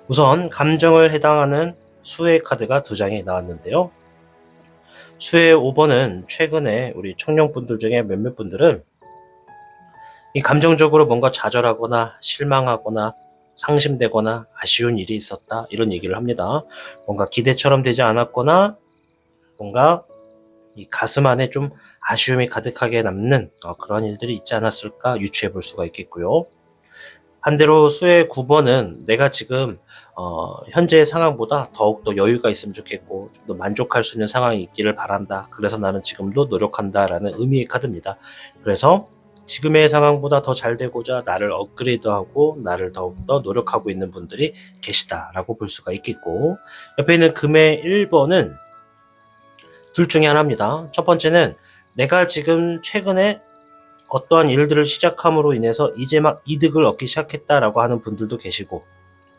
우선 감정을 해당하는 수의 카드가 2장이 나왔는데요. 수의 5번은 최근에 우리 청룡분들 중에 몇몇 분들은 이 감정적으로 뭔가 좌절하거나 실망하거나 상심되거나 아쉬운 일이 있었다 이런 얘기를 합니다. 뭔가 기대처럼 되지 않았거나 뭔가 이 가슴 안에 좀 아쉬움이 가득하게 남는 그런 일들이 있지 않았을까 유추해 볼 수가 있겠고요. 반대로 수의 9번은 내가 지금 현재의 상황보다 더욱더 여유가 있으면 좋겠고 좀 더 만족할 수 있는 상황이 있기를 바란다. 그래서 나는 지금도 노력한다 라는 의미의 카드입니다. 그래서 지금의 상황보다 더 잘 되고자 나를 업그레이드하고 나를 더욱더 노력하고 있는 분들이 계시다라고 볼 수가 있겠고, 옆에 있는 금의 1번은 둘 중에 하나입니다. 첫 번째는 내가 지금 최근에 어떠한 일들을 시작함으로 인해서 이제 막 이득을 얻기 시작했다라고 하는 분들도 계시고,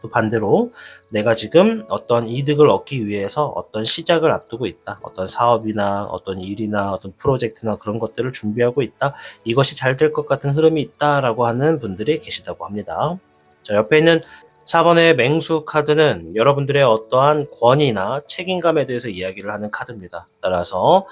또 반대로 내가 지금 어떤 이득을 얻기 위해서 어떤 시작을 앞두고 있다. 어떤 사업이나 어떤 일이나 어떤 프로젝트나 그런 것들을 준비하고 있다. 이것이 잘 될 것 같은 흐름이 있다라고 하는 분들이 계시다고 합니다. 자, 옆에 있는 4번의 맹수 카드는 여러분들의 어떠한 권위나 책임감에 대해서 이야기를 하는 카드입니다. 따라서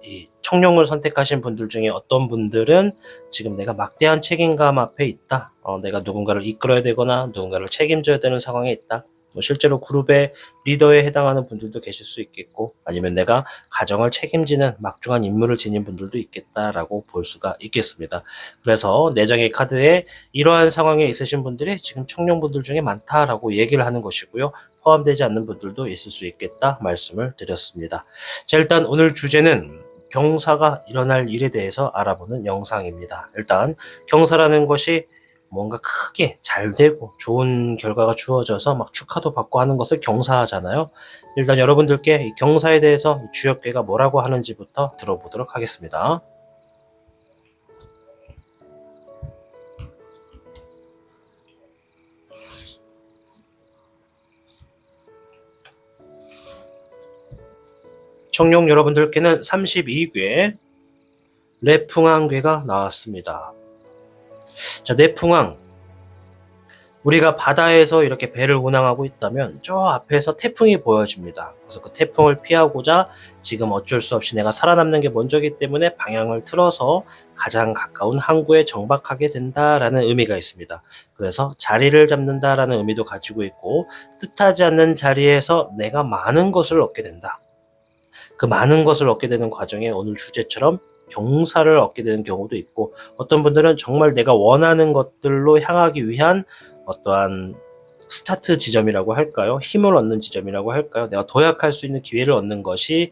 이 청룡을 선택하신 분들 중에 어떤 분들은 지금 내가 막대한 책임감 앞에 있다. 내가 누군가를 이끌어야 되거나 누군가를 책임져야 되는 상황에 있다. 실제로 그룹의 리더에 해당하는 분들도 계실 수 있겠고, 아니면 내가 가정을 책임지는 막중한 임무를 지닌 분들도 있겠다라고 볼 수가 있겠습니다. 그래서 4장의 카드에 이러한 상황에 있으신 분들이 지금 청룡분들 중에 많다라고 얘기를 하는 것이고요. 포함되지 않는 분들도 있을 수 있겠다 말씀을 드렸습니다. 자, 일단 오늘 주제는 경사가 일어날 일에 대해서 알아보는 영상입니다. 일단 경사라는 것이 뭔가 크게 잘 되고 좋은 결과가 주어져서 막 축하도 받고 하는 것을 경사하잖아요. 일단 여러분들께 이 경사에 대해서 주역괴가 뭐라고 하는지부터 들어보도록 하겠습니다. 청룡 여러분들께는 32괴 내풍왕괴가 나왔습니다. 자, 내풍왕, 우리가 바다에서 이렇게 배를 운항하고 있다면 저 앞에서 태풍이 보여집니다. 그래서 그 태풍을 피하고자 지금 어쩔 수 없이 내가 살아남는 게 먼저기 때문에 방향을 틀어서 가장 가까운 항구에 정박하게 된다라는 의미가 있습니다. 그래서 자리를 잡는다라는 의미도 가지고 있고, 뜻하지 않는 자리에서 내가 많은 것을 얻게 된다. 그 많은 것을 얻게 되는 과정에 오늘 주제처럼 경사를 얻게 되는 경우도 있고, 어떤 분들은 정말 내가 원하는 것들로 향하기 위한 어떠한 스타트 지점이라고 할까요? 힘을 얻는 지점이라고 할까요? 내가 도약할 수 있는 기회를 얻는 것이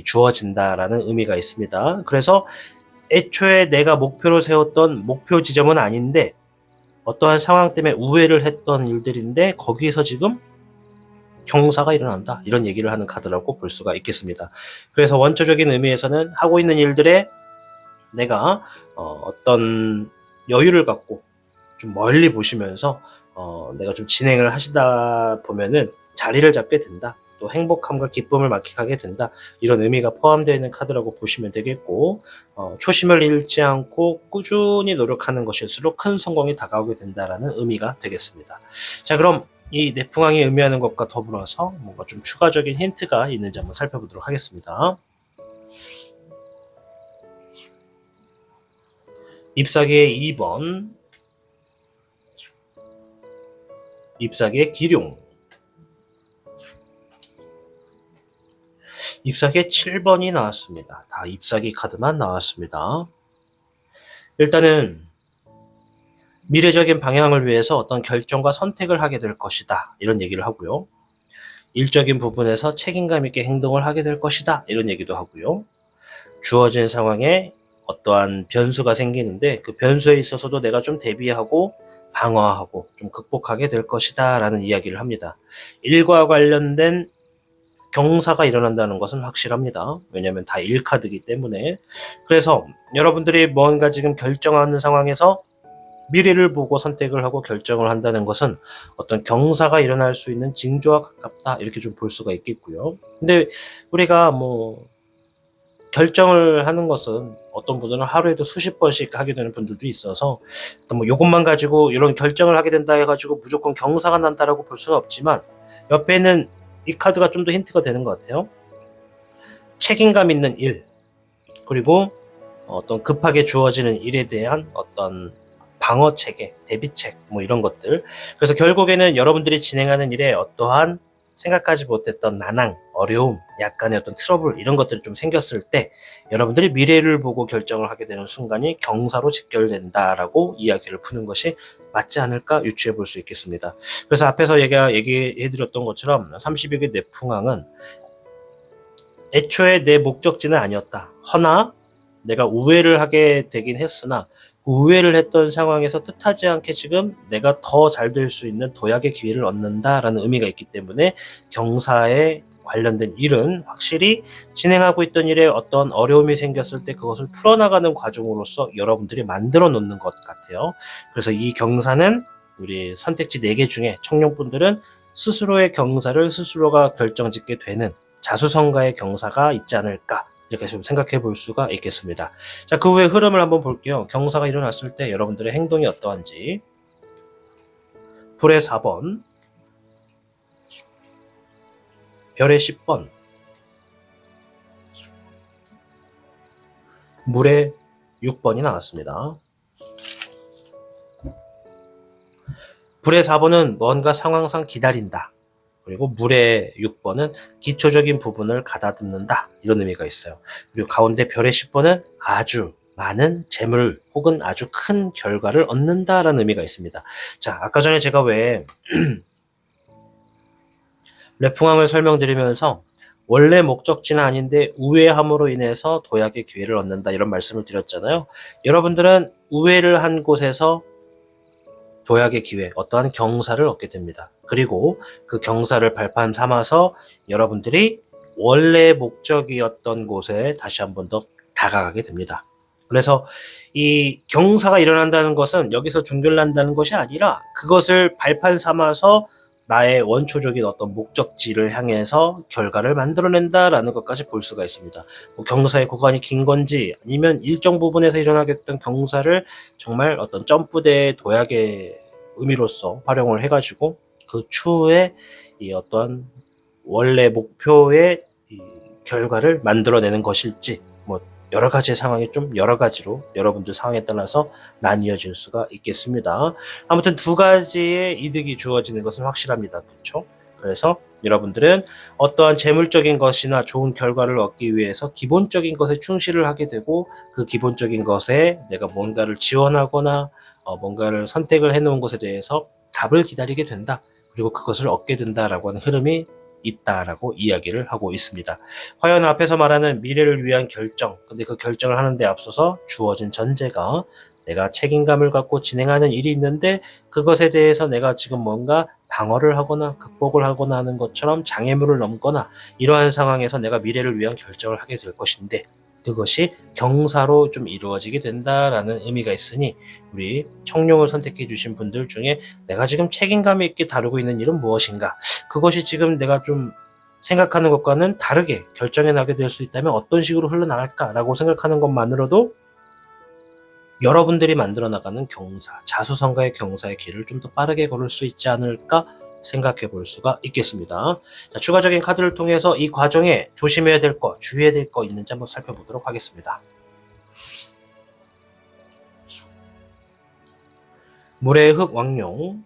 주어진다라는 의미가 있습니다. 그래서 애초에 내가 목표로 세웠던 목표 지점은 아닌데 어떠한 상황 때문에 우회를 했던 일들인데 거기에서 지금 경사가 일어난다. 이런 얘기를 하는 카드라고 볼 수가 있겠습니다. 그래서 원초적인 의미에서는 하고 있는 일들에 내가 어떤 여유를 갖고 좀 멀리 보시면서 내가 좀 진행을 하시다 보면은 자리를 잡게 된다. 또 행복함과 기쁨을 만끽하게 된다. 이런 의미가 포함되어 있는 카드라고 보시면 되겠고, 초심을 잃지 않고 꾸준히 노력하는 것일수록 큰 성공이 다가오게 된다라는 의미가 되겠습니다. 자, 그럼 이 내풍왕이 의미하는 것과 더불어서 뭔가 좀 추가적인 힌트가 있는지 한번 살펴보도록 하겠습니다. 잎사귀의 2번, 잎사귀의 기룡, 잎사귀의 7번이 나왔습니다. 다 잎사귀 카드만 나왔습니다. 일단은 미래적인 방향을 위해서 어떤 결정과 선택을 하게 될 것이다. 이런 얘기를 하고요. 일적인 부분에서 책임감 있게 행동을 하게 될 것이다. 이런 얘기도 하고요. 주어진 상황에 어떠한 변수가 생기는데 그 변수에 있어서도 내가 좀 대비하고 방어하고 좀 극복하게 될 것이다 라는 이야기를 합니다. 일과 관련된 경사가 일어난다는 것은 확실합니다. 왜냐하면 다 1카드이기 때문에. 그래서 여러분들이 뭔가 지금 결정하는 상황에서 미래를 보고 선택을 하고 결정을 한다는 것은 어떤 경사가 일어날 수 있는 징조와 가깝다 이렇게 좀 볼 수가 있겠고요. 근데 우리가 결정을 하는 것은 어떤 분들은 하루에도 수십 번씩 하게 되는 분들도 있어서 어떤 요것만 가지고 이런 결정을 하게 된다 해가지고 무조건 경사가 난다라고 볼 수는 없지만 옆에 있는 이 카드가 좀 더 힌트가 되는 것 같아요. 책임감 있는 일, 그리고 어떤 급하게 주어지는 일에 대한 어떤 방어 체계, 대비책 이런 것들. 그래서 결국에는 여러분들이 진행하는 일에 어떠한 생각하지 못했던 난항, 어려움, 약간의 어떤 트러블 이런 것들이 좀 생겼을 때 여러분들이 미래를 보고 결정을 하게 되는 순간이 경사로 직결된다라고 이야기를 푸는 것이 맞지 않을까 유추해 볼 수 있겠습니다. 그래서 앞에서 얘기해 드렸던 것처럼 32개 내풍항은 애초에 내 목적지는 아니었다. 허나 내가 우회를 하게 되긴 했으나 그 우회를 했던 상황에서 뜻하지 않게 지금 내가 더 잘 될 수 있는 도약의 기회를 얻는다라는 의미가 있기 때문에 경사에 관련된 일은 확실히 진행하고 있던 일에 어떤 어려움이 생겼을 때 그것을 풀어나가는 과정으로서 여러분들이 만들어 놓는 것 같아요. 그래서 이 경사는 우리 선택지 4개 중에 청룡분들은 스스로의 경사를 스스로가 결정짓게 되는 자수성가의 경사가 있지 않을까 이렇게 좀 생각해 볼 수가 있겠습니다. 자, 그 후에 흐름을 한번 볼게요. 경사가 일어났을 때 여러분들의 행동이 어떠한지. 불의 4번, 별의 10번, 물의 6번이 나왔습니다. 불의 4번은 뭔가 상황상 기다린다. 그리고 물의 6번은 기초적인 부분을 가다듬는다. 이런 의미가 있어요. 그리고 가운데 별의 10번은 아주 많은 재물 혹은 아주 큰 결과를 얻는다라는 의미가 있습니다. 자, 아까 전에 제가 왜 레풍항을 설명드리면서 원래 목적지는 아닌데 우회함으로 인해서 도약의 기회를 얻는다 이런 말씀을 드렸잖아요. 여러분들은 우회를 한 곳에서 도약의 기회, 어떠한 경사를 얻게 됩니다. 그리고 그 경사를 발판 삼아서 여러분들이 원래 목적이었던 곳에 다시 한 번 더 다가가게 됩니다. 그래서 이 경사가 일어난다는 것은 여기서 종결난다는 것이 아니라 그것을 발판 삼아서 나의 원초적인 어떤 목적지를 향해서 결과를 만들어낸다라는 것까지 볼 수가 있습니다. 경사의 구간이 긴 건지 아니면 일정 부분에서 일어나겠던 경사를 정말 어떤 점프대의 도약의 의미로서 활용을 해가지고 그 추후에 이 어떤 원래 목표의 이 결과를 만들어내는 것일지 여러 가지의 상황이 좀 여러 가지로 여러분들 상황에 따라서 나뉘어질 수가 있겠습니다. 아무튼 두 가지의 이득이 주어지는 것은 확실합니다. 그렇죠? 그래서 여러분들은 어떠한 재물적인 것이나 좋은 결과를 얻기 위해서 기본적인 것에 충실을 하게 되고 그 기본적인 것에 내가 뭔가를 지원하거나 뭔가를 선택을 해놓은 것에 대해서 답을 기다리게 된다. 그리고 그것을 얻게 된다라고 하는 흐름이 있다라고 이야기를 하고 있습니다. 과연 앞에서 말하는 미래를 위한 결정, 근데 그 결정을 하는데 앞서서 주어진 전제가 내가 책임감을 갖고 진행하는 일이 있는데 그것에 대해서 내가 지금 뭔가 방어를 하거나 극복을 하거나 하는 것처럼 장애물을 넘거나 이러한 상황에서 내가 미래를 위한 결정을 하게 될 것인데 그것이 경사로 좀 이루어지게 된다라는 의미가 있으니 우리 청룡을 선택해 주신 분들 중에 내가 지금 책임감 있게 다루고 있는 일은 무엇인가, 그것이 지금 내가 좀 생각하는 것과는 다르게 결정해 나게 될 수 있다면 어떤 식으로 흘러나갈까라고 생각하는 것만으로도 여러분들이 만들어 나가는 경사, 자수성가의 경사의 길을 좀 더 빠르게 걸을 수 있지 않을까 생각해 볼 수가 있겠습니다. 자, 추가적인 카드를 통해서 이 과정에 조심해야 될 거, 주의해야 될 거 있는지 한번 살펴보도록 하겠습니다. 물의 흑 왕룡,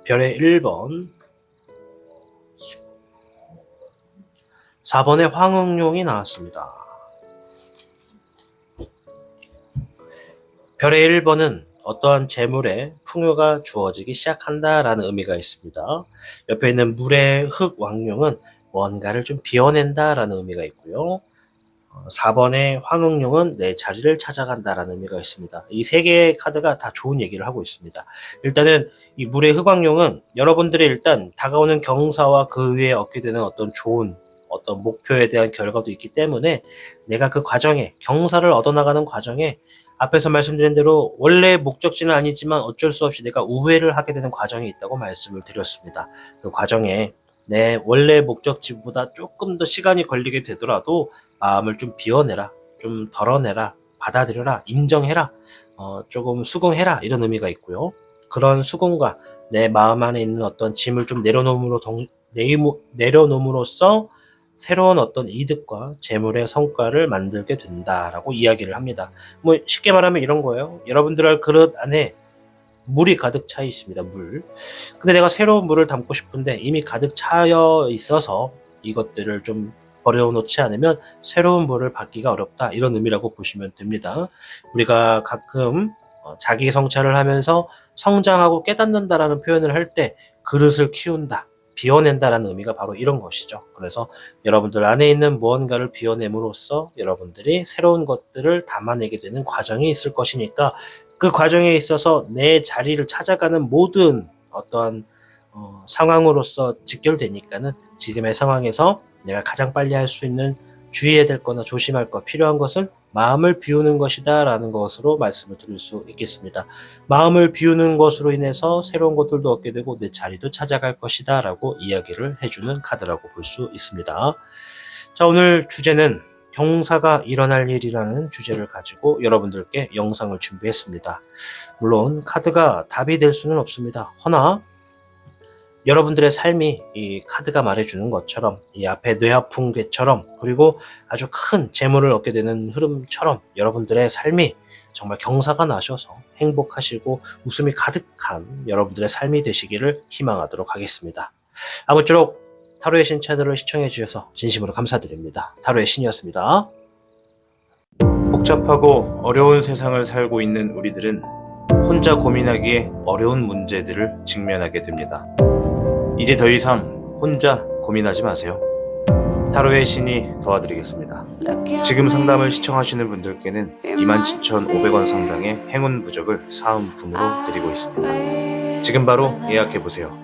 별의 1번, 4번의 황흑룡이 나왔습니다. 별의 1번은 어떠한 재물에 풍요가 주어지기 시작한다라는 의미가 있습니다. 옆에 있는 물의 흑 왕룡은 뭔가를 좀 비워낸다라는 의미가 있고요. 4번의 황흑룡은 내 자리를 찾아간다라는 의미가 있습니다. 이 세 개의 카드가 다 좋은 얘기를 하고 있습니다. 일단은 이 물의 흑왕룡은 여러분들이 일단 다가오는 경사와 그 위에 얻게 되는 어떤 좋은 어떤 목표에 대한 결과도 있기 때문에 내가 그 과정에 경사를 얻어나가는 과정에 앞에서 말씀드린 대로 원래 목적지는 아니지만 어쩔 수 없이 내가 우회를 하게 되는 과정이 있다고 말씀을 드렸습니다. 그 과정에 내 원래 목적지보다 조금 더 시간이 걸리게 되더라도 마음을 좀 비워내라, 좀 덜어내라, 받아들여라, 인정해라, 조금 수긍해라 이런 의미가 있고요. 그런 수긍과 내 마음 안에 있는 어떤 짐을 좀 내려놓음으로써 새로운 어떤 이득과 재물의 성과를 만들게 된다라고 이야기를 합니다. 뭐 쉽게 말하면 이런 거예요. 여러분들 그릇 안에 물이 가득 차 있습니다. 물. 근데 내가 새로운 물을 담고 싶은데 이미 가득 차여 있어서 이것들을 좀 버려놓지 않으면 새로운 물을 받기가 어렵다. 이런 의미라고 보시면 됩니다. 우리가 가끔 자기 성찰을 하면서 성장하고 깨닫는다라는 표현을 할 때 그릇을 키운다, 비워낸다라는 의미가 바로 이런 것이죠. 그래서 여러분들 안에 있는 무언가를 비워냄으로써 여러분들이 새로운 것들을 담아내게 되는 과정이 있을 것이니까 그 과정에 있어서 내 자리를 찾아가는 모든 어떠한 상황으로서 직결되니까는 지금의 상황에서 내가 가장 빨리 할 수 있는 주의해야 될 거나 조심할 거, 필요한 것은 마음을 비우는 것이다 라는 것으로 말씀을 드릴 수 있겠습니다. 마음을 비우는 것으로 인해서 새로운 것들도 얻게 되고 내 자리도 찾아갈 것이다 라고 이야기를 해주는 카드라고 볼 수 있습니다. 자, 오늘 주제는 경사가 일어날 일이라는 주제를 가지고 여러분들께 영상을 준비했습니다. 물론 카드가 답이 될 수는 없습니다. 허나 여러분들의 삶이 이 카드가 말해주는 것처럼 이 앞에 뇌아풍괴처럼 그리고 아주 큰 재물을 얻게 되는 흐름처럼 여러분들의 삶이 정말 경사가 나셔서 행복하시고 웃음이 가득한 여러분들의 삶이 되시기를 희망하도록 하겠습니다. 아무쪼록 타로의 신 채널을 시청해 주셔서 진심으로 감사드립니다. 타로의 신이었습니다. 복잡하고 어려운 세상을 살고 있는 우리들은 혼자 고민하기에 어려운 문제들을 직면하게 됩니다. 이제 더 이상 혼자 고민하지 마세요. 타로의 신이 도와드리겠습니다. 지금 상담을 시청하시는 분들께는 27,500원 상당의 행운 부적을 사은품으로 드리고 있습니다. 지금 바로 예약해보세요.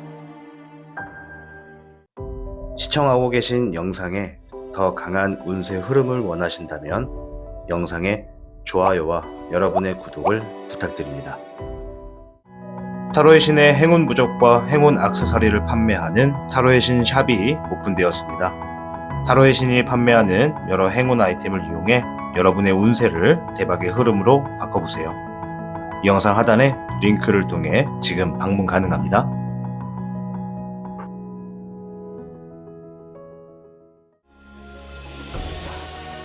시청하고 계신 영상에 더 강한 운세 흐름을 원하신다면 영상에 좋아요와 여러분의 구독을 부탁드립니다. 타로의 신의 행운 부적과 행운 액세서리를 판매하는 타로의 신 샵이 오픈되었습니다. 타로의 신이 판매하는 여러 행운 아이템을 이용해 여러분의 운세를 대박의 흐름으로 바꿔보세요. 이 영상 하단에 링크를 통해 지금 방문 가능합니다.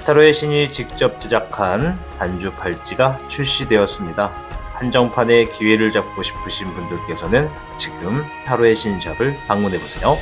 타로의 신이 직접 제작한 단주 팔찌가 출시되었습니다. 한정판의 기회를 잡고 싶으신 분들께서는 지금 타로의 신샵을 방문해보세요.